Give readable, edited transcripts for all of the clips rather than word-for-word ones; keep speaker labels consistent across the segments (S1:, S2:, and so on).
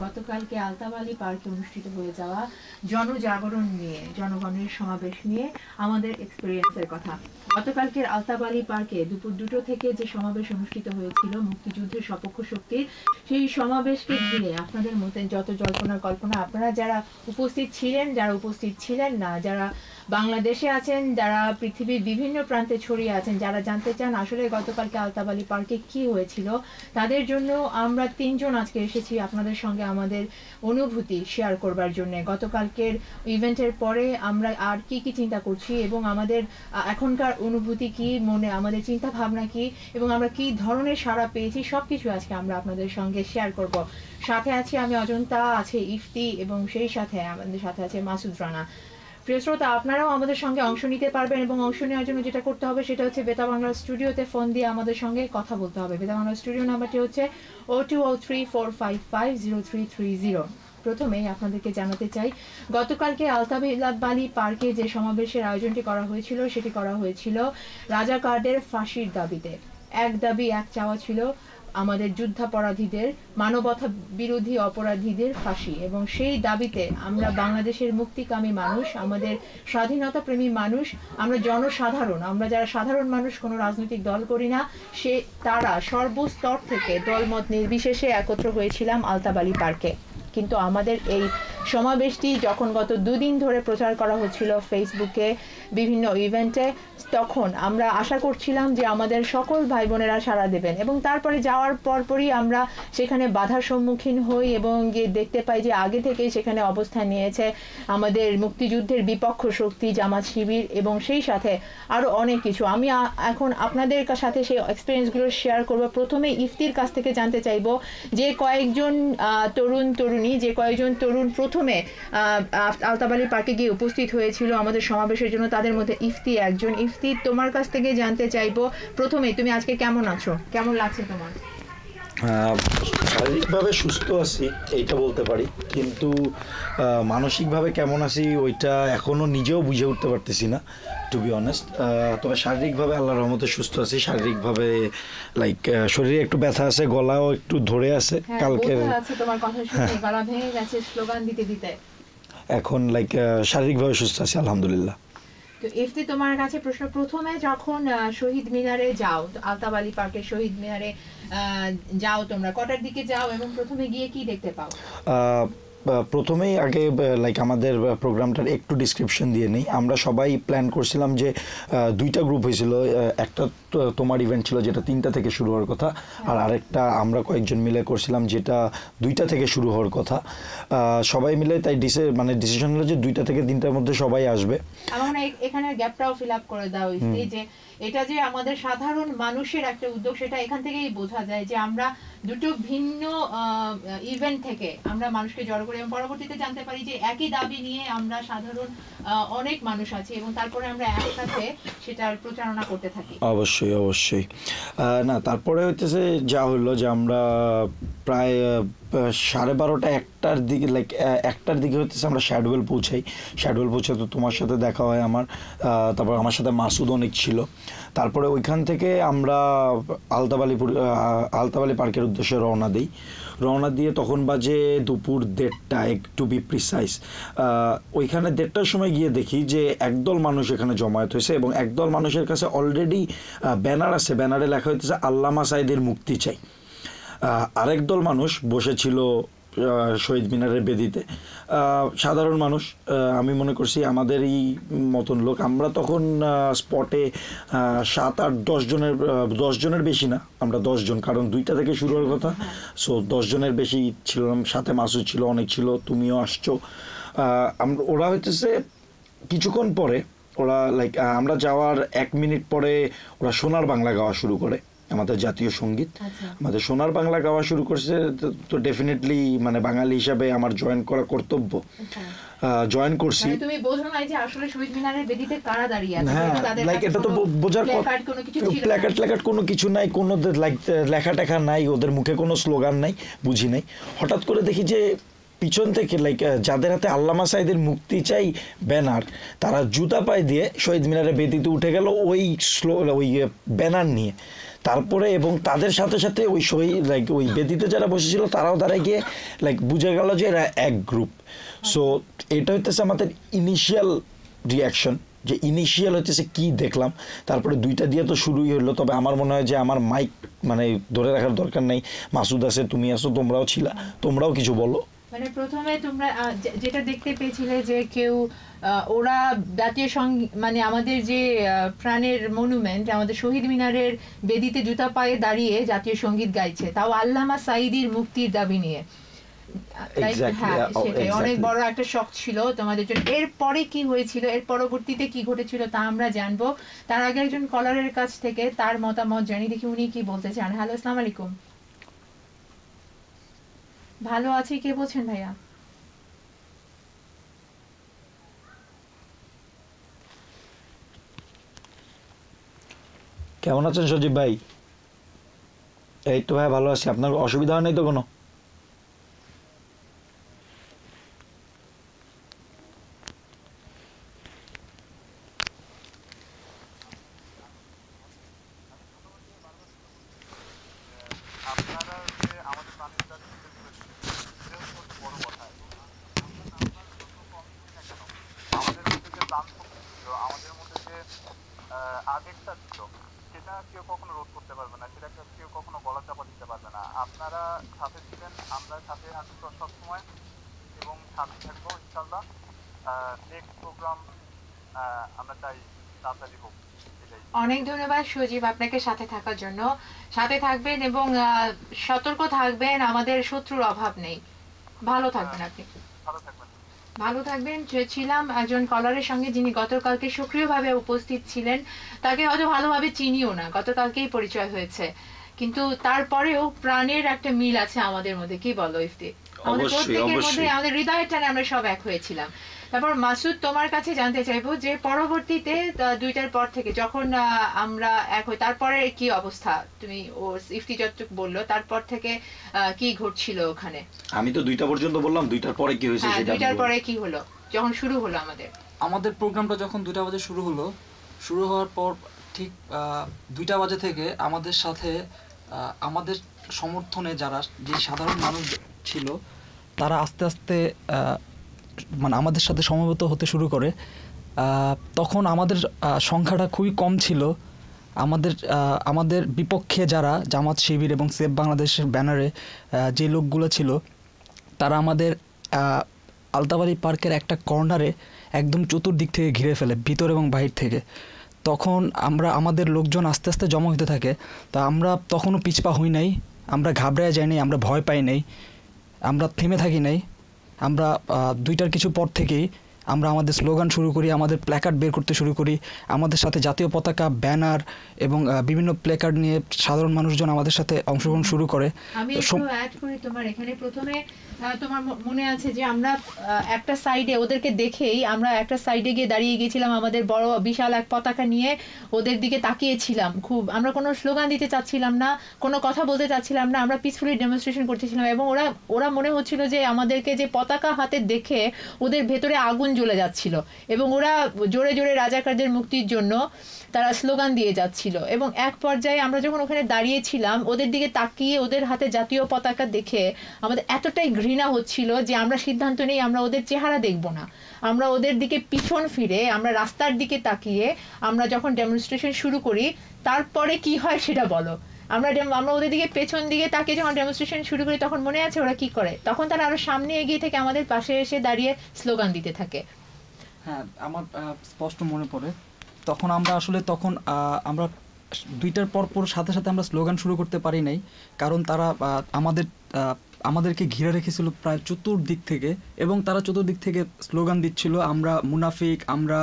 S1: গতকালকে আলতাবালি পার্কে অনুষ্ঠিত হয়ে যাওয়া জনজাগরণ নিয়ে, জনগণের সমাবেশ নিয়ে আমাদের এক্সপেরিয়েন্সের কথা। গতকালকের আলতাবালি পার্কে দুপুর 2টো থেকে যে সমাবেশ অনুষ্ঠিত হয়েছিল মুক্তিযুদ্ধের সপক্ষ শক্তির, সেই সমাবেশকে ঘিরে আপনাদের মধ্যে যত জল্পনা কল্পনা, আপনারা যারা উপস্থিত ছিলেন, যারা উপস্থিত ছিলেন না, যারা বাংলাদেশে আছেন, যারা পৃথিবীর বিভিন্ন প্রান্তে ছড়িয়ে আছেন, যারা জানতে চান আসলে গতকালকে আলতাবালি পার্কে কি হয়েছিল, তাদের জন্য আমরা 3জন আজকে এসেছি আপনাদের সঙ্গে আমাদের অনুভূতি শেয়ার করবার জন্য। গতকালকের ইভেন্টের পরে আমরা আর কি কি চিন্তা করছি এবং আমাদের এখনকার অনুভূতি কি, মনে আমাদের চিন্তা ভাবনা কি, এবং আমরা কি ধরনের সাড়া পেয়েছি, সবকিছু আজকে আমরা আপনাদের সঙ্গে শেয়ার করব। সাথে আছি আমি অজন্তা, আছে ইফতি, এবং সেই সাথে আমাদের সাথে আছে মাসুদ রানা। প্রিয় শ্রোতা, আপনারাও আমাদের সঙ্গে অংশ নিতে পারবেন এবং অংশ নেওয়ার জন্য যেটা করতে হবে সেটা হচ্ছে বেতা বাংলা স্টুডিওতে ফোন দিয়ে আমাদের সঙ্গে কথা বলতে হবে। বেতা বাংলা স্টুডিও নাম্বারটি হচ্ছে 020345503330। প্রথমেই আপনাদেরকে জানাতে চাই, গতকালকে আলতাবালি পার্কে যে সমাবেশের আয়োজনটি করা হয়েছিল সেটি করা হয়েছিল রাজাকারদের ফাঁসির দাবিতে। এক দাবি এক চাওয়া ছিল আমাদের যুদ্ধাপরাধীদের, মানবতা বিরোধী অপরাধীদের ফাঁসি, এবং সেই দাবিতে আমরা বাংলাদেশের মুক্তিকামী মানুষ, আমাদের স্বাধীনতা প্রেমী মানুষ, আমরা জনসাধারণ, আমরা যারা সাধারণ মানুষ, কোনো রাজনৈতিক দল করি না, তারা সর্বস্তর থেকে দলমত নির্বিশেষে একত্র হয়েছিলাম আলতাবালি পার্কে। কিন্তু আমাদের এই সমাবেশটি যখন গত 2 দিন ধরে প্রচার করা হচ্ছিল ফেসবুকে, বিভিন্ন ইভেন্টে, তখন আমরা আশা করছিলাম যে আমাদের সকল ভাই বোনেরা সাড়া দেবেন, এবং তারপরে যাওয়ার পরপরই আমরা সেখানে বাধার সম্মুখীন হই এবং গিয়ে দেখতে পাই যে আগে থেকেই সেখানে অবস্থান নিয়েছে আমাদের মুক্তিযুদ্ধের বিপক্ষ শক্তি জামাত শিবির, এবং সেই সাথে আরো অনেক কিছু। আমি এখন আপনাদের সাথে সেই এক্সপিরিয়েন্সগুলো শেয়ার করব। প্রথমে ইফতির কাছ থেকে জানতে চাইবো যে কয়েকজন তরুণ প্রথমে আলতাবালি পার্কে গিয়ে উপস্থিত হয়েছিল আমাদের সমাবেশের জন্য, তাদের মধ্যে ইফতি একজন। ইফতি, তোমার কাছ থেকে জানতে চাইবো প্রথমে, তুমি আজকে কেমন আছো, কেমন লাগছে তোমার?
S2: শারীরিকভাবে সুস্থ আছি এইটা বলতে পারি, কিন্তু মানসিকভাবে কেমন আছি ওইটা এখনো নিজেও বুঝে উঠতে পারতেছি না, টু বি অনেস্ট। তবে শারীরিকভাবে আল্লাহর রহমতে সুস্থ আছি। শারীরিকভাবে শরীরে একটু ব্যথা আছে, গলাও একটু ধরে আছে কালকের,
S1: তোমার কথা শুনে গলা ভেঙে গেছে স্লোগান দিতে দিতে।
S2: এখন শারীরিকভাবে সুস্থ আছি আলহামদুলিল্লাহ।
S1: তো ইফতি, তোমার কাছে প্রশ্ন, প্রথমে যখন শহীদ মিনারে যাও, আলতাবালি পার্কের শহীদ মিনারে যাও, তোমরা কটার দিকে যাও এবং প্রথমে গিয়ে কি দেখতে পাও?
S2: প্রথমেই আগে আমাদের প্রোগ্রামটার একটু ডিসক্রিপশন দিয়ে নেই। আমরা সবাই প্ল্যান করছিলাম যে 2টা গ্রুপ হয়েছিল। একটা তোমার ইভেন্ট ছিল যেটা 3টা থেকে শুরু হওয়ার কথা, আর আরেকটা আমরা কয়েকজন মিলে করছিলাম যেটা 2টা থেকে শুরু হওয়ার কথা। সবাই মিলে তাই ডিসিশন হলো যে 2টা থেকে 3টার মধ্যে সবাই আসবে।
S1: আমার এখানে গ্যাপটাও ফিল আপ করে দাও যে এটা যে আমাদের সাধারণ মানুষের একটা উদ্যোগ, সেটা এখান থেকেই বোঝা যায় যে আমরা দুটো ভিন্ন ইভেন্ট থেকে আমরা মানুষকে জড়ো করি, এবং পরবর্তীতে জানতে পারি যে একই দাবি নিয়ে আমরা সাধারণ অনেক মানুষ আছি, এবং তারপরে আমরা একসাথে সেটার প্রচারণা করতে থাকি।
S2: অবশ্যই না, তারপরে হইতেছে যা হলো যে আমরা প্রায় 12:30 একটার দিকে একটার দিকে হইতেছে আমরা শ্যাডওয়েল পৌঁছাই। শ্যাডওয়েল পৌঁছে তো তোমার সাথে দেখা হয় আমার, তারপর আমার সাথে মাসুদ অনেক ছিল। তারপরে ওইখান থেকে আমরা আলতাবালি পার্কের উদ্দেশ্যে রওনা দিয়ে তখন বাজে দুপুর 1:30, টু বি প্রিসাইজ। ওইখানে 1:30টার সময় গিয়ে দেখি যে একদল মানুষ এখানে জমায়েত হয়েছে, এবং একদল মানুষের কাছে অলরেডি ব্যানার আছে, ব্যানারে লেখা হইতেছে আল্লামা সাঈদীর মুক্তি চাই। আরেক দল মানুষ বসেছিল শহীদ মিনারের বেদিতে, সাধারণ মানুষ। আমি মনে করছি আমাদেরই মতন লোক। আমরা তখন স্পটে 7-8-10 জনের বেশি না, আমরা 10 জন, কারণ 2টা থেকে শুরু হওয়ার কথা। সো 10 জনের বেশি ছিলাম, সাথে মাসুদ ছিল, অনেক ছিল, তুমিও আসছো। ওরা হইতেছে কিছুক্ষণ পরে, ওরা আমরা যাওয়ার 1 মিনিট পরে ওরা সোনার বাংলা গাওয়া শুরু করে, আমাদের জাতীয় সঙ্গীত। আমাদের সোনার বাংলা গাওয়া শুরু করছে, তো ডেফিনেটলি বাঙালি হিসাবে আমার জয়েন করা কর্তব্য। জয়েন করছি।
S1: তুমি বোঝো না যে আসলে শহীদ মিনারের বেদিতে কারা দাঁড়িয়ে আছে?
S2: হ্যাঁ, এটা তো বোঝার কথা। প্ল্যাকার্ড কোনো কিছু নাই, কোনো লেখা টেখা নাই, ওদের মুখে কোনো স্লোগান নাই, বুঝি নাই। হঠাৎ করে দেখি যে পিছন থেকে যাদের হাতে আল্লামা সাঈদীর মুক্তি চাই ব্যানার, তারা জুতা পায়ে দিয়ে শহীদ মিনারের বেদিতে উঠে গেল ওই ব্যানার নিয়ে। তারপরে এবং তাদের সাথে সাথে ওই লাইক ওই বেদিতে যারা বসেছিল তারাও দাঁড়ায় গিয়ে লাইক বুঝে গেল যে এরা এক গ্রুপ। সো এটা হইতেছে আমাদের ইনিশিয়াল রিয়াকশন, যে ইনিশিয়াল হইতেছে কি দেখলাম। তারপরে দুইটা দিয়ে তো শুরুই হলো। তবে আমার মনে হয় যে আমার মাইক মানে ধরে রাখার দরকার নেই, মাসুদ আছে, তুমি আছো, তোমরাও ছিলা, তোমরাও কিছু বলো।
S1: মানে প্রথমে তোমরা যেটা দেখতে পেয়েছিলে যে কেউ ওরা জাতীয় সঙ্গীত মানে আমাদের যে প্রাণের মনুমেন্ট আমাদের শহীদ মিনারের বেদিতে জুতা পায়ে দাঁড়িয়ে জাতীয় সঙ্গীত গাইছে, তাও আল্লামা সাঈদীর মুক্তির দাবি নিয়ে। হ্যাঁ সেটাই অনেক বড় একটা শখ ছিল তোমাদের জন্য। এরপরে কি হয়েছিল, এর পরবর্তীতে কি ঘটেছিল তা আমরা জানবো। তার আগে একজন কলারের কাছ থেকে তার মতামত জানি, দেখি উনি কি বলতে চান। হ্যালো, আসসালামু আলাইকুম। ভালো আছি, কে বলছেন ভাইয়া?
S2: কেমন আছেন সজীব ভাই? এই তো ভাই ভালো আছি, আপনার অসুবিধা হয় নাই তো কোনো?
S3: আপনারা যে আমাদের প্রাণের দাবি তুলে ধরেছেন এটা হচ্ছে হচ্ছে বড় কথা। এবং আমরা নাম্বার যত কমই হই না কেন, আমাদের মধ্যে যে প্রাণ শক্তি ছিল, আমাদের মধ্যে যে আবেগটা ছিল, সেটা কেউ কখনো রোধ করতে পারবে না, সেটা কেউ কখনো গলা চাপা দিতে পারবে না। আপনারা সাথে ছিলেন, আমরা সাথে আছি সবসময় এবং সাথে থাকবো ইনশাল্লাহ। নেক্সট প্রোগ্রাম আমরা চাই তাড়াতাড়ি হোক, এটাই।
S1: অনেক ধন্যবাদ সজীব আপনাকে সাথে থাকার জন্য। সাথে থাকবেন এবং সতর্ক থাকবেন, আমাদের শত্রুর অভাব নেই। ভালো থাকবেন আপনি।
S3: ভালো থাকবেন।
S1: ভালো থাকবেন। ছিলাম একজন কলারের সঙ্গে যিনি গতকালকে সক্রিয়ভাবে উপস্থিত ছিলেন। তাকে হয়তো ভালোভাবে চিনিও না, গতকালকেই পরিচয় হয়েছে, কিন্তু তারপরেও প্রাণের একটা মিল আছে আমাদের মধ্যে। কি বলো ইফতি? আমাদের
S2: অবশ্যই
S1: প্রত্যেকের মধ্যে
S2: অবশ্যই।
S1: আমাদের হৃদয়ের টানে আমরা সব এক হয়েছিলাম। তারপর মাসুদ, তোমার কাছে জানতে চাইবো যে পরবর্তীতে দুইটার পর থেকে যখন আমরা এক হই, তারপরে কি অবস্থা? তুমি ও ইফতি যতটুকু বললো, তারপর থেকে কি ঘটছিল ওখানে?
S2: আমি তো 2টা পর্যন্ত বললাম, 2টার পরে কি হয়েছে
S1: হ্যাঁ,
S2: সেটা আমি
S1: দুইটার
S2: বলবো।
S1: পরে কি হলো যখন শুরু হলো আমাদের?
S4: আমাদের প্রোগ্রামটা যখন 2টা বাজে শুরু হলো, শুরু হওয়ার পর ঠিক 2টা বাজে থেকে আমাদের সাথে আমাদের সমর্থনে যারা যে সাধারণ মানুষ ছিল তারা আস্তে আস্তে মানে আমাদের সাথে সমবেত হতে শুরু করে। তখন আমাদের সংখ্যাটা খুবই কম ছিল। আমাদের বিপক্ষে যারা জামাত শিবির এবং সেভ বাংলাদেশের ব্যানারে যে লোকগুলো ছিল তারা আমাদের আলতাবাড়ি পার্কের একটা কর্নারে একদম চতুর্দিক থেকে ঘিরে ফেলে, ভিতর এবং বাহির থেকে। তখন আমাদের লোকজন আস্তে আস্তে জমা হতে থাকে। তা আমরা তখনও পিছপা হই নাই, আমরা ঘাবড়ায় যাই নাই, আমরা ভয় পাই নাই, আমরা থেমে থাকি নাই। আমরা 2টার কিছু পর থেকেই আমরা আমাদের স্লোগান শুরু করি, আমাদের প্ল্যাকার্ড বের করতে শুরু করি। আমাদের সাথে জাতীয় পতাকা, ব্যানার এবং বিভিন্ন প্ল্যাকার্ড নিয়ে সাধারণ মানুষজন আমাদের সাথে অংশগ্রহণ শুরু করে।
S1: আমি একটু অ্যাড করি তোমার এখানে। প্রথমে তোমার মনে আছে যে আমরা একটা সাইডে ওদেরকে দেখেই আমরা একটা সাইডে গিয়ে দাঁড়িয়ে গিয়েছিলাম, আমাদের বড় বিশাল এক পতাকা নিয়ে ওদের দিকে তাকিয়েছিলাম। খুব আমরা কোনো স্লোগান দিতে চাচ্ছিলাম না, কোনো কথা বলতে চাচ্ছিলাম না, আমরা পিসফুলি ডেমনস্ট্রেশন করতেছিলাম। এবং ওরা মনে হচ্ছিল যে আমাদেরকে যে পতাকা হাতে দেখে ওদের ভেতরে আগুন জ্বলে যাচ্ছিল এবং ওরা জোরে জোরে রাজাকারদের মুক্তির জন্য তারা স্লোগান দিয়ে যাচ্ছিল। এবং এক পর্যায়ে আমরা যখন ওখানে দাঁড়িয়েছিলাম ওদের দিকে তাকিয়ে ওদের হাতে জাতীয় পতাকা দেখে আমাদের এতটাই ঘৃণা হচ্ছিল যে আমরা সিদ্ধান্ত নিই আমরা ওদের চেহারা দেখব না। আমরা ওদের দিকে পিছন ফিরে আমরা রাস্তার দিকে তাকিয়ে আমরা যখন ডেমনস্ট্রেশন শুরু করি, তারপরে কি হয় সেটা বলো। আমরা ওদের দিকে পেছন দিকে তাকিয়ে যখন ডেমনস্ট্রেশন শুরু করি তখন মনে আছে ওরা কি করে? তখন তারা আরো সামনে এগিয়ে থেকে আমাদের পাশে এসে দাঁড়িয়ে স্লোগান দিতে থাকে।
S4: হ্যাঁ, আমার স্পষ্ট মনে পড়ে। তখন আমরা 2টার পর সাথে সাথে আমরা স্লোগান শুরু করতে পারি নাই, কারণ তারা আমাদেরকে ঘিরে রেখেছিল প্রায় চতুর্দিক থেকে এবং তারা চতুর্দিক থেকে স্লোগান দিচ্ছিল, আমরা মুনাফিক, আমরা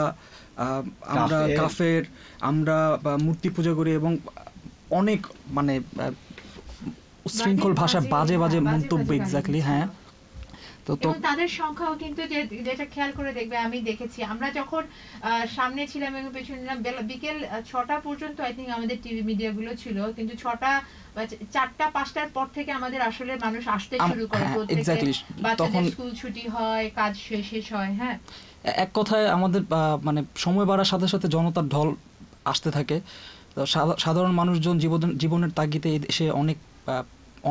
S4: কাফের, আমরা মূর্তি পূজা করি এবং অনেক মানে উচ্ছৃঙ্খল ভাষায় বাজে বাজে মন্তব্য। এক্স্যাক্টলি, হ্যাঁ।
S1: এবং তাদের সংখ্যাও কিন্তু যেটা খেয়াল করে দেখবে, আমি দেখেছি আমরা যখন সামনে ছিলাম এবং পেছনে ছিলাম, বিকেল 6টা পর্যন্ত আই থিঙ্ক আমাদের টিভি মিডিয়া গুলো ছিল, কিন্তু 6টা 4টা 5টার পর থেকে আমাদের আসলে মানুষ আসতে শুরু করে। বাচ্চাদের স্কুল ছুটি হয়, কাজ শেষ হয়। হ্যাঁ,
S4: এক কথায় আমাদের মানে সময় বাড়ার সাথে সাথে জনতার ঢল আসতে থাকে। তো সাধারণ মানুষজন জীবনের তাগিদে এই দেশে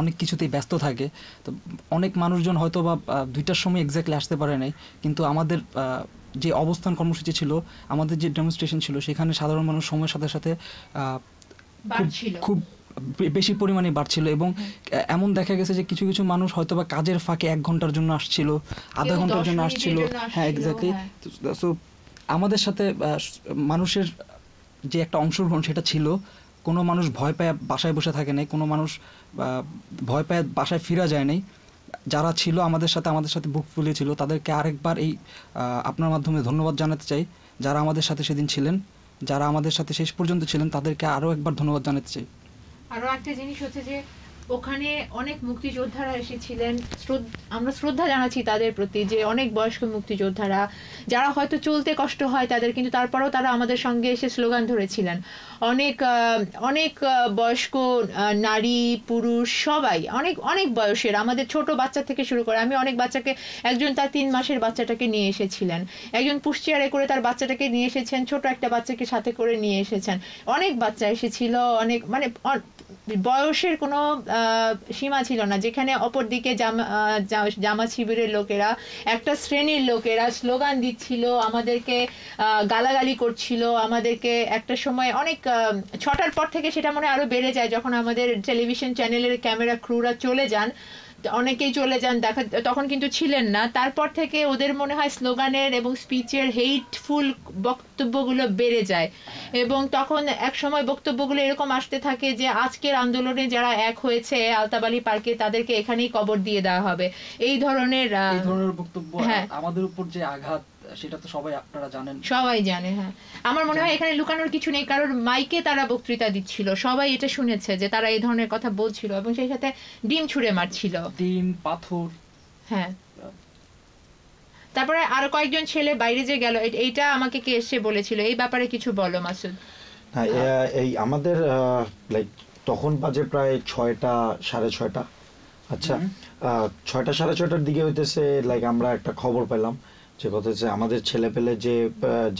S4: অনেক কিছুতেই ব্যস্ত থাকে। তো অনেক মানুষজন হয়তো বা 2টার সময় এক্স্যাক্টলি আসতে পারে নাই, কিন্তু আমাদের যে অবস্থান কর্মসূচি ছিল, আমাদের যে ডেমনস্ট্রেশন ছিল, সেখানে সাধারণ মানুষ সময়ের সাথে সাথে খুব বেশি পরিমাণে বাড়ছিল। এবং এমন দেখা গেছে যে কিছু কিছু মানুষ হয়তো বা কাজের ফাঁকে 1 ঘন্টার জন্য আসছিল, আধা ঘন্টার জন্য আসছিল। হ্যাঁ, এক্স্যাক্টলি। সো আমাদের সাথে মানুষের যে একটা অংশগ্রহণ সেটা ছিল। কোনো মানুষ ভয় পায় বাসায় বসে থাকে নাই, কোনো মানুষ ভয় পায় বাসায় ফিরা যায় নাই। যারা ছিল আমাদের সাথে বুক ফুলিয়েছিল, তাদেরকে আরেকবার এই আপনার মাধ্যমে ধন্যবাদ জানাতে চাই। যারা আমাদের সাথে সেদিন ছিলেন, যারা আমাদের সাথে শেষ পর্যন্ত ছিলেন, তাদেরকে আরও একবার ধন্যবাদ জানাতে চাই।
S1: আরো একটা জিনিস হচ্ছে যে ওখানে অনেক মুক্তিযোদ্ধারা এসেছিলেন, আমরা শ্রদ্ধা জানাচ্ছি তাদের প্রতি, যে অনেক বয়স্ক মুক্তিযোদ্ধারা যারা হয়তো চলতে কষ্ট হয় তাদের, কিন্তু তারপরেও তারা আমাদের সঙ্গে এসে স্লোগান ধরেছিলেন। অনেক বয়স্ক নারী পুরুষ সবাই, অনেক অনেক বয়সের, আমাদের ছোট বাচ্চা থেকে শুরু করে, আমি অনেক বাচ্চাকে, একজন তার 3 মাসের বাচ্চাটাকে নিয়ে এসেছিলেন, একজন পুশচেয়ারে করে তার বাচ্চাটাকে নিয়ে এসেছেন, ছোট একটা বাচ্চাকে সাথে করে নিয়ে এসেছেন, অনেক বাচ্চা এসেছিল, অনেক মানে বয়সের কোনো সীমা ছিল না। যেখানে অপর দিকে জামা শিবিরের লোকেরা, একটা শ্রেণীর লোকেরা স্লোগান দিচ্ছিল, আমাদেরকে গালাগালি করছিল, আমাদেরকে একটা সময় অনেক 6টার পর থেকে সেটা মনে আরো বেড়ে যায়, যখন আমাদের টেলিভিশন চ্যানেলের ক্যামেরা ক্রুরা চলে যান, অনেকেই চলে যান, তখন কিন্তু ছিলেন না। তারপর থেকে ওদের মনে হয় স্লোগানের এবং স্পিচের হেইটফুল বক্তব্যগুলো বেড়ে যায়, এবং তখন এক সময় বক্তব্যগুলো এরকম আসতে থাকে যে আজকের আন্দোলনে যারা এক হয়েছে আলতাবালি পার্কে, তাদেরকে এখানেই কবর দিয়ে দেওয়া হবে, এই ধরনের
S4: বক্তব্য।
S1: হ্যাঁ,
S4: আমাদের উপর যে আঘাত, সেটা তো সবাই আপনারা জানেন,
S1: সবাই জানে। হ্যাঁ, আমার মনে হয় এখানে লুকানোর কিছু নেই, কারণ মাইকে তারা বক্তৃতা দিচ্ছিল, সবাই এটা শুনেছে যে তারা এই ধরনের কথা বলছিল, এবং সেই সাথে ডিম ছুঁড়ে মারছিল,
S4: ডিম পাথর।
S1: হ্যাঁ। তারপরে আরো কয়েকজন ছেলে বাইরে যে গেল, এইটা আমাকে কে এসে বলেছিল, এই ব্যাপারে কিছু বলো মাসুদ।
S2: হ্যাঁ, এই আমাদের লাইক তখন বাজে প্রায় 6টা 6:30। আচ্ছা, 6টা 6:30টার দিকে হইতেছে লাইক আমরা একটা খবর পেলাম যে কথা হচ্ছে আমাদের ছেলে পেলে যে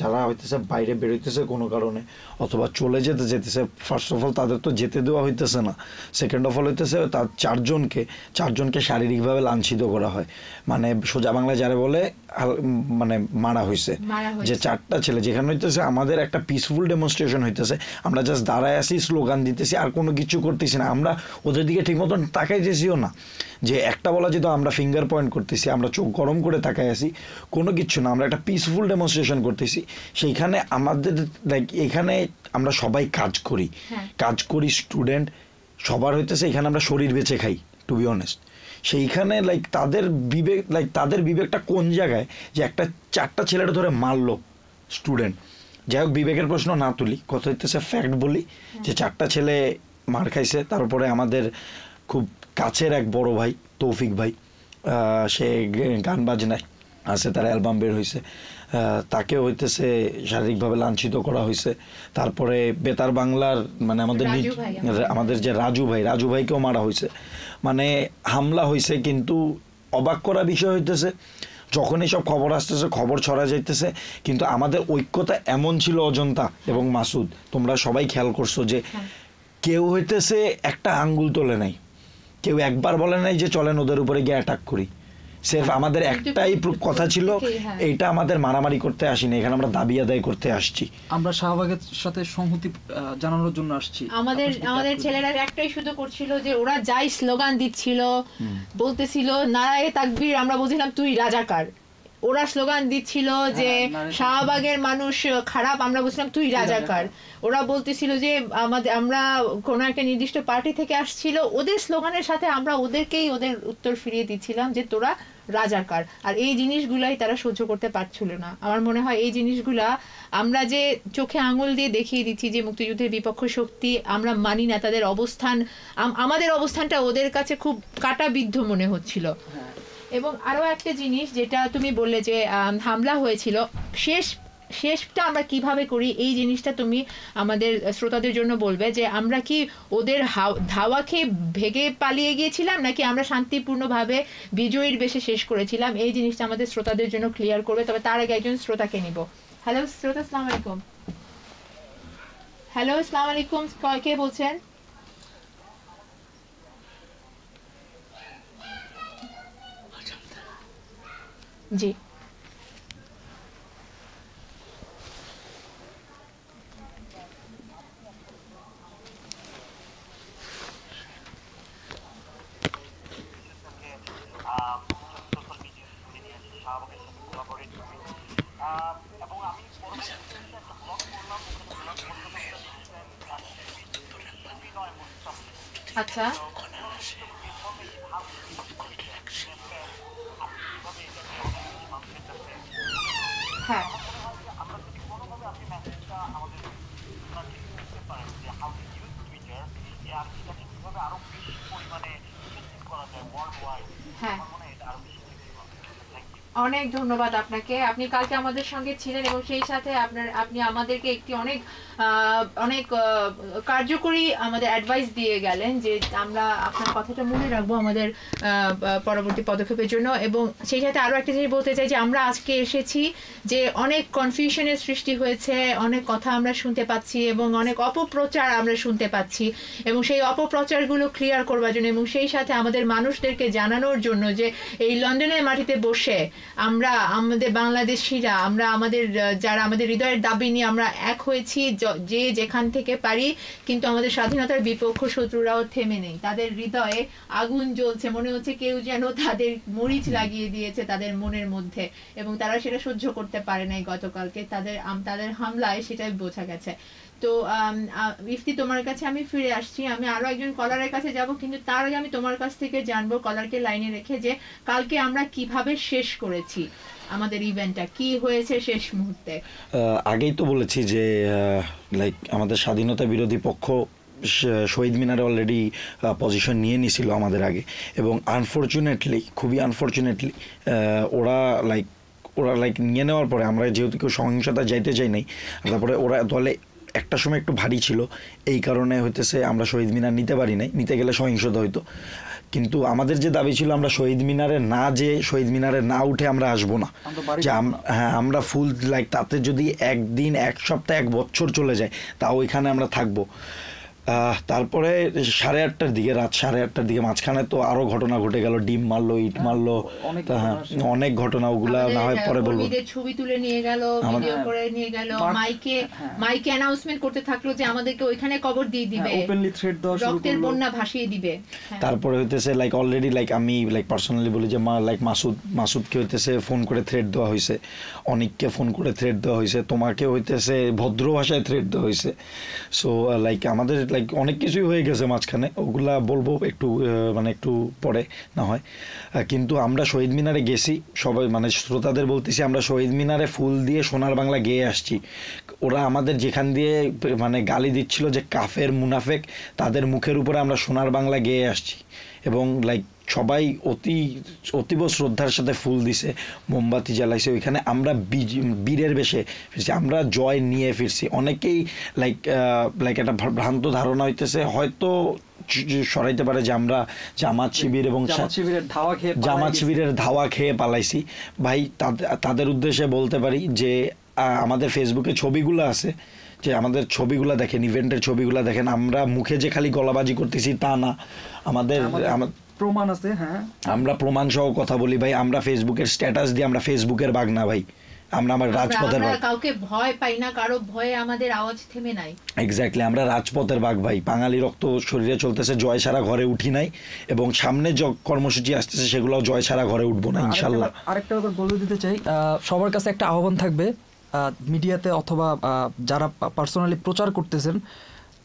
S2: যারা হইতেছে বাইরে বেরোইতেছে কোনো কারণে, অথবা চলে যেতেছে, ফার্স্ট অফ অল তাদের তো যেতে দেওয়া হইতেছে না, সেকেন্ড অফ অল হইতেছে তার 4জনকে শারীরিকভাবে লাঞ্ছিত করা হয়, মানে সোজা বাংলায় যারা বলে মানে মারা হয়েছে। যে 4টা ছেলে, যেখানে হইতেছে আমাদের একটা পিসফুল ডেমনস্ট্রেশন হইতেছে, আমরা জাস্ট দাঁড়ায় আসি, স্লোগান দিতেছি, আর কোনো কিছু করতেছি না, আমরা ওদের দিকে ঠিক মতন তাকাইতেছিও না, যে একটা বলা যেত আমরা ফিঙ্গার পয়েন্ট করতেছি, আমরা চোখ গরম করে তাকাই আসি, কোনো কিচ্ছু না, আমরা একটা পিসফুল ডেমনস্ট্রেশন করতেছি। সেইখানে আমাদের লাইক এখানে আমরা সবাই কাজ করি স্টুডেন্ট সবার হইতেছে, এখানে আমরা শরীর বেঁচে খাই, টু বি অনেস্ট। সেইখানে লাইক তাদের বিবেকটা কোন জায়গায়, যে একটা 4টা ছেলেটা ধরে মারলো স্টুডেন্ট। যাই হোক, বিবেকের প্রশ্ন না তুলি, কথা হইতেছে ফ্যাক্ট বলি, যে 4টা ছেলে মার খাইছে। তারপরে আমাদের খুব কাছের এক বড় ভাই তৌফিক ভাই, সে গান বাজনায় আছে, তার অ্যালবাম বের হয়েছে, তাকে হইতেছে শারীরিকভাবে লাঞ্ছিত করা হয়েছে। তারপরে বেতার বাংলার মানে আমাদের যে রাজু ভাইকেও মারা হয়েছে, মানে হামলা হয়েছে। কিন্তু অবাক করা বিষয় হইতেছে, যখন এইসব খবর আসতেছে, খবর ছড়া যাইতেছে, কিন্তু আমাদের ঐক্যতা এমন ছিল অজন্তা এবং মাসুদ, তোমরা সবাই খেয়াল করছো যে কেউ হইতেছে একটা আঙ্গুল তোলে নাই, কেউ একবার বলে নাই যে চলেন ওদের উপরে গিয়ে অ্যাটাক করি। সেফ আমাদের একটাই কথা ছিল, এইটা আমাদের মারামারি করতে আসিনি, এখানে আমরা দাবি আদায় করতে আসছি, আমরা
S4: শাহবাগের সাথে সংহতি জানানোর জন্য আসছি।
S1: আমাদের ছেলেরা একটাই শুধু করছিল যে ওরা যাই স্লোগান দিচ্ছিল, বলতেছিল নারায়ে তাকবীর, আমরা বুঝলাম তুই রাজাকার। ওরা স্লোগান দিচ্ছিল যে শাহবাগের মানুষ খারাপ, আমরা বুঝলাম তুই রাজাকার। ওরা বলতেছিল যে আমরা কোনো একটা নির্দিষ্ট পার্টি থেকে আসছিল, ওদের স্লোগানের সাথে আমরা ওদেরকেই ওদের উত্তর ফিরিয়ে দিচ্ছিলাম যে তোরা রাজাকার। আর এই জিনিসগুলাই তারা সহ্য করতে পারছিল না। আমার মনে হয় এই জিনিসগুলা আমরা যে চোখে আঙুল দিয়ে দেখিয়ে দিচ্ছি যে মুক্তিযুদ্ধের বিপক্ষ শক্তি, আমরা মানি না তাদের অবস্থান, আমাদের অবস্থানটা ওদের কাছে খুব কাটাবিদ্ধ মনে হচ্ছিল। এবং আরো একটা জিনিস যেটা তুমি বললে যে হামলা হয়েছিল, শেষটা আমরা কিভাবে করি, এই জিনিসটা তুমি আমাদের শ্রোতাদের জন্য বলবে, যে আমরা কি ওদের ধাওয়া খেয়ে ভেগে পালিয়ে গিয়েছিলাম, নাকি আমরা শান্তিপূর্ণভাবে বিজয়ীর বেশে শেষ করেছিলাম, এই জিনিসটা আমাদের শ্রোতাদের জন্য ক্লিয়ার করবে। তবে তার আগে একজন শ্রোতাকে নিব। হ্যালো শ্রোতা, আসসালামু আলাইকুম। হ্যালো, আসসালামু আলাইকুম, কে বলছেন? জি।
S3: সোশ্যাল মিডিয়া নিয়ে শাহবাগের সাথে কোলাবোরেট করি এবং আমি পরবর্তীতে এসে একটা ব্লগ করলাম, ওখানে ব্লগ করতে করতে দেখছিলেন খুবই নয় মুস্তাফিজ।
S1: আচ্ছা।
S3: তো ইনফরমেশন হাউ আপনি কিভাবে এটাকে অনেক বেশি মানুষের কাছে তুলে ধরবেন।
S1: হ্যাঁ।
S3: আমার মনে হয় যে আমরা যদি কোনোভাবে আপনি মেসেজটা আমাদের ওনাকে দিতে পারেন যে হাউ টু ইউজ টুইটার আর এটাকে কিভাবে আরো বেশি পরিমাণে ইফেক্টিভ করা যায় ওয়ার্ল্ড ওয়াইড,
S1: হ্যাঁ।
S3: আমার মনে হয় এটা আরো বেশি ইফেক্টিভ হবে। Thank you.
S1: অনেক ধন্যবাদ আপনাকে। আপনি কালকে আমাদের সঙ্গে ছিলেন এবং সেই সাথে আপনি আমাদেরকে একটি অনেক কার্যকরী আমাদের অ্যাডভাইস দিয়ে গেলেন, যে আমরা আপনার কথাটা মনে রাখবো আমাদের পরবর্তী পদক্ষেপের জন্য। এবং সেই সাথে আরো একটা জিনিস বলতে চাই যে আমরা আজকে এসেছি যে অনেক কনফিউশনের সৃষ্টি হয়েছে, অনেক কথা আমরা শুনতে পাচ্ছি এবং অনেক অপপ্রচার আমরা শুনতে পাচ্ছি, এবং সেই অপপ্রচারগুলো ক্লিয়ার করবার জন্য এবং সেই সাথে আমাদের মানুষদেরকে জানানোর জন্য যে এই লন্ডনের মাটিতে বসে আমরা আমাদের বাংলাদেশিরা আমরা আমাদের যারা আমাদের হৃদয়ের দাবি নিয়ে আমরা এক হয়েছি, যে যেখান থেকে পারি, কিন্তু আমাদের স্বাধীনতার বিপক্ষ শত্রুরাও থেমে নেই। তাদের হৃদয়ে আগুন জ্বলছে, মনে হচ্ছে কেউ যেন তাদের মরিচ লাগিয়ে দিয়েছে তাদের মনের মধ্যে, এবং তারা সেটা সহ্য করতে পারে নাই গতকালকে তাদের হামলায়, সেটাই বোঝা গেছে। তো ইফতি, তোমার কাছে আমি ফিরে আসছি। আমি আরো একজন কলারের কাছে যাব, কিন্তু তার আগে আমি তোমার কাছ থেকে জানবো, কলারকে লাইনে রেখে, যে কালকে আমরা কিভাবে শেষ করেছি আমাদের ইভেন্টটা, কি হয়েছে শেষ মুহূর্তে।
S2: আগেই তো বলেছি যে লাইক আমাদের স্বাধীনতা বিরোধী পক্ষ শহীদ মিনারে অলরেডি পজিশন নিয়ে নিছিল আমাদের আগে, এবং খুবই আনফর্চুনেটলি ওরা লাইক নিয়ে নেওয়ার পরে আমরা যেহেতু কেউ সহিংসতা যাইতে চাই নাই, তারপরে ওরা দলে একটা সময় একটু ভারী ছিল, এই কারণে হইতেছে আমরা শহীদ মিনার নিতে পারি নাই, নিতে গেলে সহিংসতা হইতো। কিন্তু আমাদের যে দাবি ছিল আমরা শহীদ মিনারে না উঠে আমরা আসবো না, যে হ্যাঁ আমরা ফুল লাইক তাতে যদি একদিন, এক সপ্তাহ, এক বছর চলে যায় তাও ওইখানে আমরা থাকবো। তারপরে রাত 8:30 দিকে মাঝখানে তো আরো ঘটনা ঘটে গেল, ডিম মারলো, ইট মারলো, অনেক ঘটনা, ওগুলা না হয় পরে বলবো।
S1: ছবি তুলে নিয়ে গেল, ভিডিও করে নিয়ে গেল, মাইকে অ্যানাউন্সমেন্ট করতে থাকলো যে আমাদেরকে ওইখানে কবর দিয়ে দিবে,
S4: ওপেনলি থ্রেট দেওয়া শুরু করলো,
S1: রক্তের বন্যা ভাসিয়ে দিবে।
S2: তারপরে হইতেছে লাইক অলরেডি লাইক আমি লাইক পার্সোনালি বলি যে মাসুদকে হইতেছে ফোন করে থ্রেট দেওয়া হয়েছে, অনেককে ফোন করে থ্রেট দেওয়া হয়েছে, তোমাকে হইতেছে ভদ্র ভাষায় থ্রেট দেওয়া হয়েছে। সো লাইক আমাদের লাইক অনেক কিছুই হয়ে গেছে মাঝখানে, ওগুলা বলবো একটু পরে না হয়। কিন্তু আমরা শহীদ মিনারে গেছি, সবাই শ্রোতাদের বলতেছি, আমরা শহীদ মিনারে ফুল দিয়ে সোনার বাংলা গেয়ে আসছি। ওরা আমাদের যেখান দিয়ে গালি দিচ্ছিল যে কাফের, মুনাফেক, তাদের মুখের উপরে আমরা সোনার বাংলা গেয়ে আসছি, এবং লাইক সবাই অতীব শ্রদ্ধার সাথে ফুল দিছে, মোমবাতি জ্বালাইছে। ওইখানে আমরা বীরের বেশে ফিরছি, আমরা জয় নিয়ে ফিরছি। অনেকেই লাইক একটা ভ্রান্ত ধারণা হইতেছে, হয়তো সরাইতে পারে যে আমরা জামাত শিবির এবং জামাত শিবিরের ধাওয়া খেয়ে পালাইছি। ভাই তাদের উদ্দেশ্যে বলতে পারি যে আমাদের ফেসবুকে ছবিগুলো আছে, যে আমাদের ছবিগুলো দেখেন, ইভেন্টের ছবিগুলো দেখেন, আমরা মুখে যে খালি গলাবাজি করতেছি তা না, আমাদের
S4: প্রমাণ আছে। হ্যাঁ, আমরা
S2: প্রমাণ সহ কথা বলি ভাই, আমরা ফেসবুকের স্ট্যাটাস দিই, আমরা ফেসবুকের বাঘ না ভাই, আমরা রাজপথের বাঘ।
S1: কাউকে ভয় পাই না, কারো ভয়ে আমাদের আওয়াজ থেমে নাই।
S2: এক্স্যাক্টলি, আমরা রাজপথের বাঘ ভাই, বাঙালি রক্ত শরীরে চলতেছে, জয় ছাড়া ঘরে উঠি নাই, এবং সামনে যে কর্মসূচি আসতেছে সেগুলো জয় ছাড়া ঘরে উঠবো না ইনশাল্লাহ।
S4: আরেকটা কথা বলে দিতে চাই, সবার কাছে একটা আহ্বান থাকবে, মিডিয়াতে অথবা যারা পার্সোনালি প্রচার করতেছেন,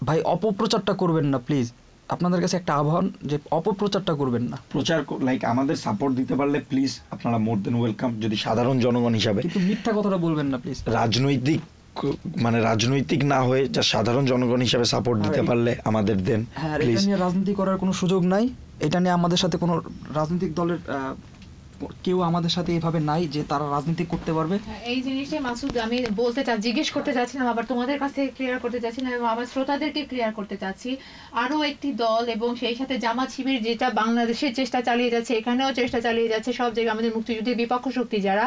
S4: ভাই অপপ্রচারটা করবেন না প্লিজ। আপনাদের কাছে একটা আহ্বান যে অপপ্রচারটা করবেন না।
S2: প্রচার লাইক আমাদের সাপোর্ট দিতে পারলে প্লিজ আপনারা মোর দেন ওয়েলকাম, যদি সাধারণ জনগণ হিসাবে,
S4: কিন্তু মিথ্যা কথাটা বলবেন না প্লিজ।
S2: রাজনৈতিক না হয়ে যা সাধারণ জনগণ হিসাবে সাপোর্ট দিতে পারলে আমাদের দেন।
S4: হ্যাঁ, এটা নিয়ে রাজনীতি করার কোনো সুযোগ নাই, এটা নিয়ে আমাদের সাথে কোনো রাজনৈতিক দলের কেউ আমাদের সাথে এভাবে নাই যে তারা রাজনীতি করতে পারবে।
S1: হ্যাঁ, এই জিনিসটাই মাসুদ আমি জিজ্ঞেস করতে চাচ্ছিলাম, আবার তোমাদের কাছে ক্লিয়ার করতে চাচ্ছিলাম এবং আমার শ্রোতাদেরকে ক্লিয়ার করতে চাচ্ছি। আরো একটি দল এবং সেই সাথে জামাত শিবির যেটা বাংলাদেশের চেষ্টা চালিয়ে যাচ্ছে, এখানেও চেষ্টা চালিয়ে যাচ্ছে, সব জায়গায় আমাদের মুক্তিযুদ্ধের বিপক্ষ শক্তি যারা,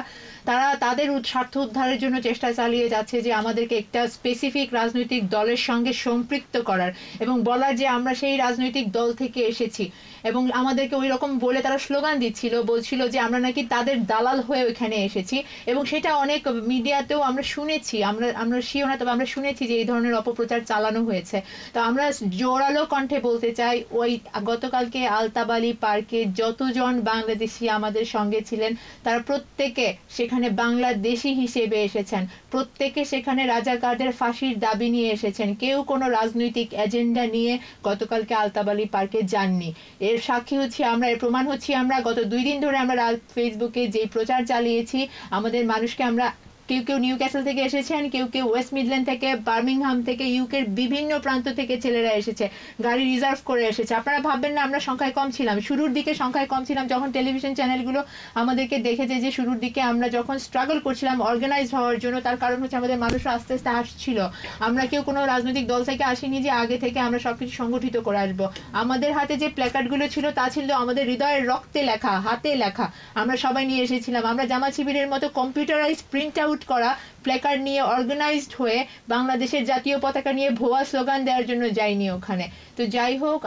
S1: তারা তাদের স্বার্থ উদ্ধারের জন্য চেষ্টা চালিয়ে যাচ্ছে যে আমাদেরকে একটা স্পেসিফিক রাজনৈতিক দলের সঙ্গে সম্পৃক্ত করার এবং বলার যে আমরা সেই রাজনৈতিক দল থেকে এসেছি, এবং আমাদেরকে ওই রকম বলে তারা স্লোগান দিচ্ছিল, বলছিল যে আমরা নাকি তাদের দালাল হয়ে ওইখানে এসেছি। এবং সেটা অনেক মিডিয়াতেও আমরা শুনেছি, আমরা শিও না, তবে আমরা শুনেছি যে এই ধরনের অপপ্রচার চালানো হয়েছে। তো আমরা জোরালো কণ্ঠে বলতে চাই, ওই গতকালকে আলতাবালি পার্কে যতজন বাংলাদেশি আমাদের সঙ্গে ছিলেন তারা প্রত্যেকে সেখানে বাংলাদেশি হিসেবে এসেছেন, প্রত্যেকে সেখানে রাজাকারদের ফাঁসির দাবি নিয়ে এসেছেন, কেউ কোনো রাজনৈতিক এজেন্ডা নিয়ে গতকালকে আলতাবালি পার্কে যাননি। এর সাক্ষী হচ্ছি আমরা, এর প্রমাণ হচ্ছি আমরা। গত 2 দিন ধরে আমরা ফেসবুকে যে প্রচার চালিয়েছি, আমাদের মানুষকে আমরা, কেউ কেউ নিউ ক্যাসেল থেকে এসেছেন, কেউ কেউ ওয়েস্ট মিডল্যান্ড থেকে, বার্মিংহাম থেকে, ইউকের বিভিন্ন প্রান্ত থেকে ছেলেরা এসেছে, গাড়ি রিজার্ভ করে এসেছে। আপনারা ভাববেন না আমরা সংখ্যায় কম ছিলাম, শুরুর দিকে সংখ্যায় কম ছিলাম, যখন টেলিভিশন চ্যানেলগুলো আমাদেরকে দেখেছে যে শুরুর দিকে আমরা যখন স্ট্রাগল করছিলাম অর্গানাইজ হওয়ার জন্য, তার কারণ হচ্ছে আমাদের মানুষরা আস্তে আস্তে আসছিল। আমরা কেউ কোনো রাজনৈতিক দল থেকে আসিনি যে আগে থেকে আমরা সবকিছু সংগঠিত করে আসবো। আমাদের হাতে যে প্ল্যাকার্ডগুলো ছিল তা ছিল আমাদের হৃদয়ের রক্তে লেখা, হাতে লেখা, আমরা সবাই নিয়ে এসেছিলাম। আমরা জামাত শিবিরের মতো কম্পিউটারাইজ প্রিন্ট আউট করা প্ল্যাকার্ড নিয়ে অর্গানাইজড হয়ে বাংলাদেশের জাতীয় পতাকা নিয়ে ভুয়া স্লোগান দেওয়ার জন্য যাইনি ওখানে। তো যাই হোক,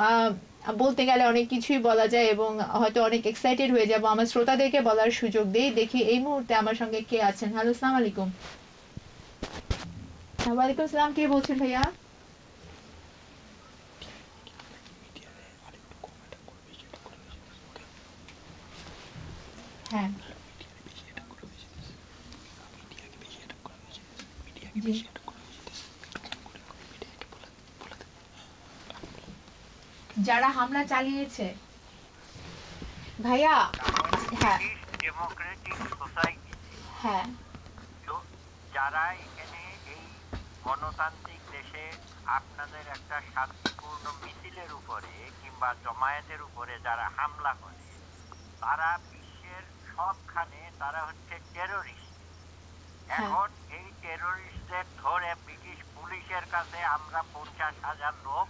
S1: বলতে গেলে অনেক কিছুই বলা যায় এবং হয়তো অনেক এক্সাইটেড হয়ে যাব। আমার শ্রোতাদেরকে বলার সুযোগ দেই। দেখি এই মুহূর্তে আমার সঙ্গে কে আছেন। হ্যালো, আসসালামু আলাইকুম। ওয়ালাইকুম আসসালাম, কে বলছেন ভাইয়া? হ্যাঁ, জি। যারা হামলা চালিয়েছে ভাইয়া, হ্যাঁ
S3: ডেমোক্রেটিক সোসাইটি,
S1: হ্যাঁ
S3: তো যারা এখানে এই গণতান্ত্রিক দেশে আপনাদের একটা শান্তিপূর্ণ মিছিলের উপরে কিংবা জমায়েতের উপরে যারা হামলা করে, তারা বিশ্বের সবখানে তারা হচ্ছে টেরোরিস্ট। এখন এই টেরোরিস্টদের ধরে ব্রিটিশ পুলিশের কাছে আমরা 50,000 লোক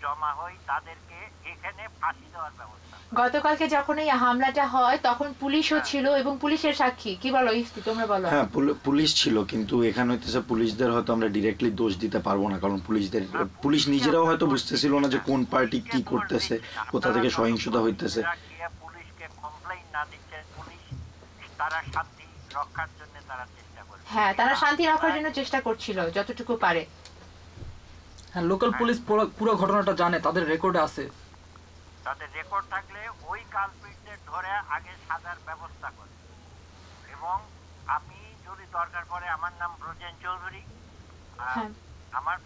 S3: জমা হই, তাদেরকে এখানে ফাঁসি দেওয়ার ব্যবস্থা।
S1: গতকালকে যখন এই হামলাটা হয় তখন পুলিশও ছিল এবং পুলিশের সাক্ষী, কি বলো ইফতি, তোমরা বলো।
S2: হ্যাঁ, পুলিশ ছিল, কিন্তু এখানে হইতেছে পুলিশদের হয়তো আমরা ডিরেক্টলি দোষ দিতে পারবো না, কারণ পুলিশ নিজেরাও হয়তো বুঝতেছিল না যে কোন পার্টি কি করতেছে, কোথা থেকে সহিংসতা হইতেছে।
S3: পুলিশকে কমপ্লেইন না দিচ্ছে, পুলিশ তারা শান্তি রক্ষার জন্য তারা চেষ্টা করে।
S1: হ্যাঁ, তারা শান্তি রক্ষার জন্য চেষ্টা করছিল যতটুকু পারে।
S4: হ্যাঁ, লোকাল পুলিশ পুরো ঘটনাটা জানে, তাদের রেকর্ডে আছে।
S3: তাদের রেকর্ড থাকলে ওই কালপ্রিটদের ধরে আগে সাজার ব্যবস্থা করে। এবং আমি যদি দরকার পড়ে, আমার নাম ব্রজেন চৌধুরী, আমার